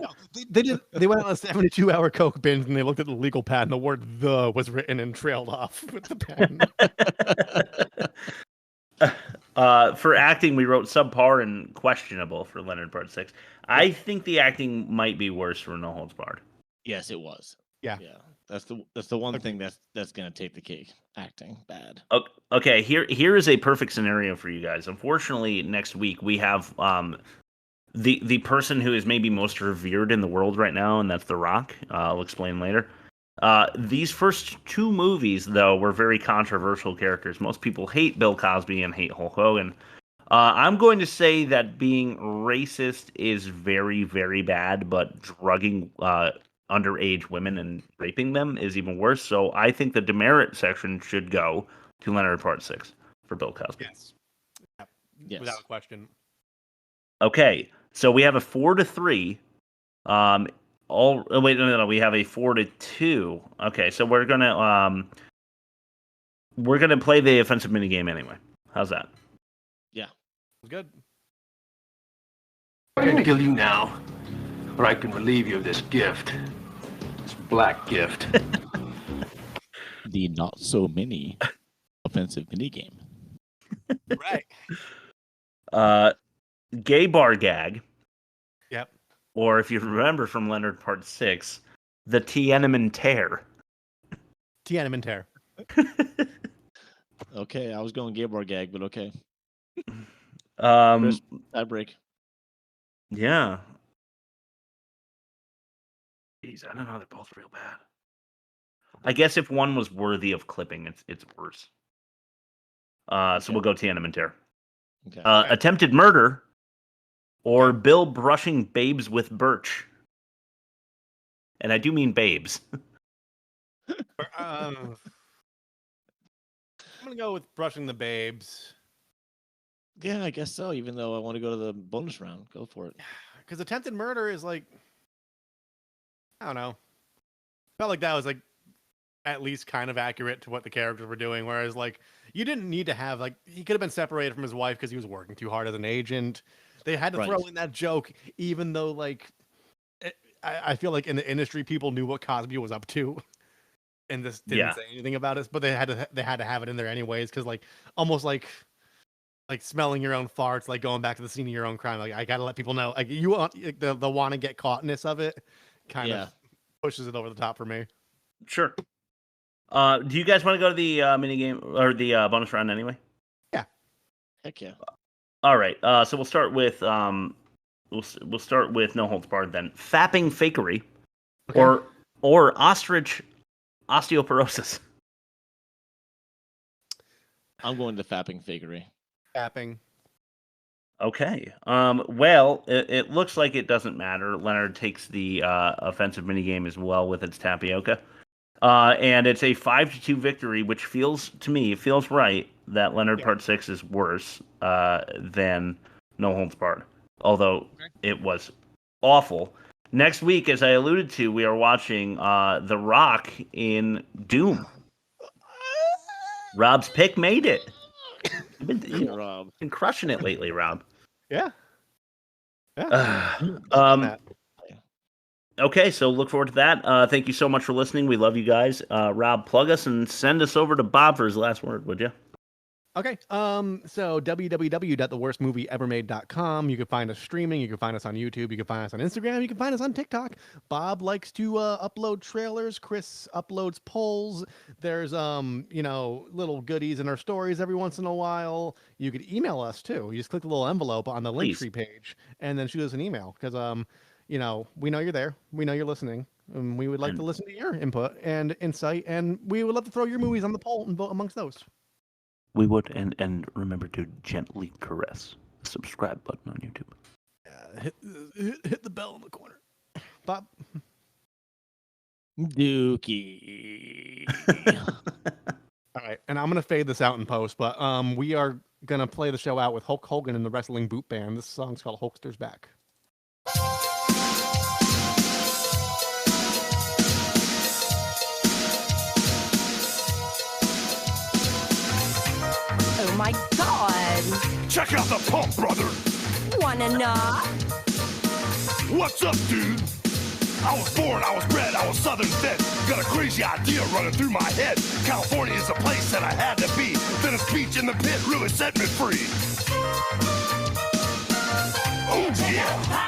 They did. They went on a 72-hour coke binge and they looked at the legal pad and the word "the" was written and trailed off with the pen. For acting, we wrote subpar and questionable for Leonard Part 6. I think the acting might be worse for No Holds Barred. Yes, it was. Yeah. That's the one thing that's gonna take the cake. Acting bad. Okay, here is a perfect scenario for you guys. Unfortunately, next week we have the person who is maybe most revered in the world right now, and that's The Rock. I'll explain later. These first 2 movies, though, were very controversial characters. Most people hate Bill Cosby and hate Hulk Hogan. I'm going to say that being racist is very, very bad, but drugging underage women and raping them is even worse. So I think the demerit section should go to Leonard Part 6 for Bill Cosby. Yes. Without a question. Okay, so we have a 4-3. wait, no. We have a 4-2. Okay, so we're gonna play the offensive minigame anyway. How's that? Yeah. Good. I'm gonna kill you now, or I can relieve you of this gift. This black gift. The not so mini offensive minigame. Right. Gay bar gag. Yep. Or if you remember from Leonard Part 6, the Tiananmen tear. Tiananmen tear. Okay, I was going gay bar gag, but okay. Chris, tie break. Yeah. Jeez, I don't know. They're both real bad. I guess if one was worthy of clipping, it's worse. So we'll go Tiananmen tear. Okay. Attempted murder, or Bill brushing babes with birch. And I do mean babes. I'm gonna go with brushing the babes. Yeah, I guess so. Even though I want to go to the bonus round, go for it. Because attempted murder is like, I don't know. Felt like that was like at least kind of accurate to what the characters were doing. Whereas like you didn't need to have like he could have been separated from his wife because he was working too hard as an agent. They had to throw in that joke, even though like I feel like in the industry people knew what Cosby was up to, and this didn't say anything about it. But they had to have it in there anyways because like almost like smelling your own farts, like going back to the scene of your own crime. Like I gotta let people know, like you want the want to get caughtness of it, kind of pushes it over the top for me. Sure. Do you guys want to go to the minigame or the bonus round anyway? Yeah. Heck yeah. All right. So we'll start with we'll start with no holds barred then. Fapping fakery, or ostrich osteoporosis. I'm going to fapping fakery. Fapping. Okay. Well, it looks like it doesn't matter. Leonard takes the offensive minigame as well with its tapioca. And it's a 5-2 victory, which feels right that Leonard Part 6 is worse than No Holds Barred, although it was awful. Next week, as I alluded to, we are watching The Rock in Doom. Rob's pick made it. You've been crushing it lately, Rob. Yeah. Okay, so look forward to that. Thank you so much for listening. We love you guys. Rob, plug us and send us over to Bob for his last word, would you? Okay. So www.theworstmovieevermade.com. You can find us streaming. You can find us on YouTube. You can find us on Instagram. You can find us on TikTok. Bob likes to upload trailers. Chris uploads polls. There's little goodies in our stories every once in a while. You could email us too. You just click the little envelope on the Linktree page and then shoot us an email because we know you're there. We know you're listening. And we would like to listen to your input and insight, and we would love to throw your movies on the poll and vote amongst those. We would, and remember to gently caress the subscribe button on YouTube. Hit the bell in the corner. Bob. Dookie. All right, and I'm gonna fade this out in post, but we are gonna play the show out with Hulk Hogan and the Wrestling Boot Band. This song's called Hulkster's Back. Oh my God! Check out the pump, brother! Wanna know? What's up, dude? I was born, I was bred, I was southern fed. Got a crazy idea running through my head. California is a place that I had to be. Then a speech in the pit really set me free. Oh yeah!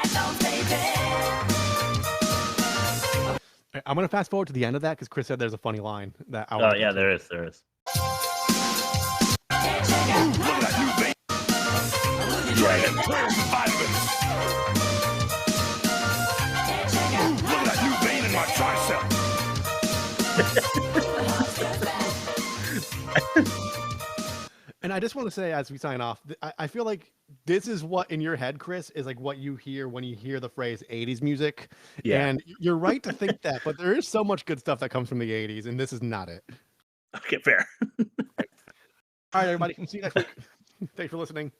I'm gonna fast forward to the end of that because Chris said there's a funny line that I Oh yeah, there is. Ooh, look at that new vein. Dragon prayers and vitamins. Ooh, look at that new vein in my tricep. And I just want to say, as we sign off, I feel like this is what in your head, Chris, is like what you hear when you hear the phrase 80s music. Yeah. And you're right to think that, but there is so much good stuff that comes from the 80s, and this is not it. Okay, fair. All right, everybody. See you next week. Thanks for listening.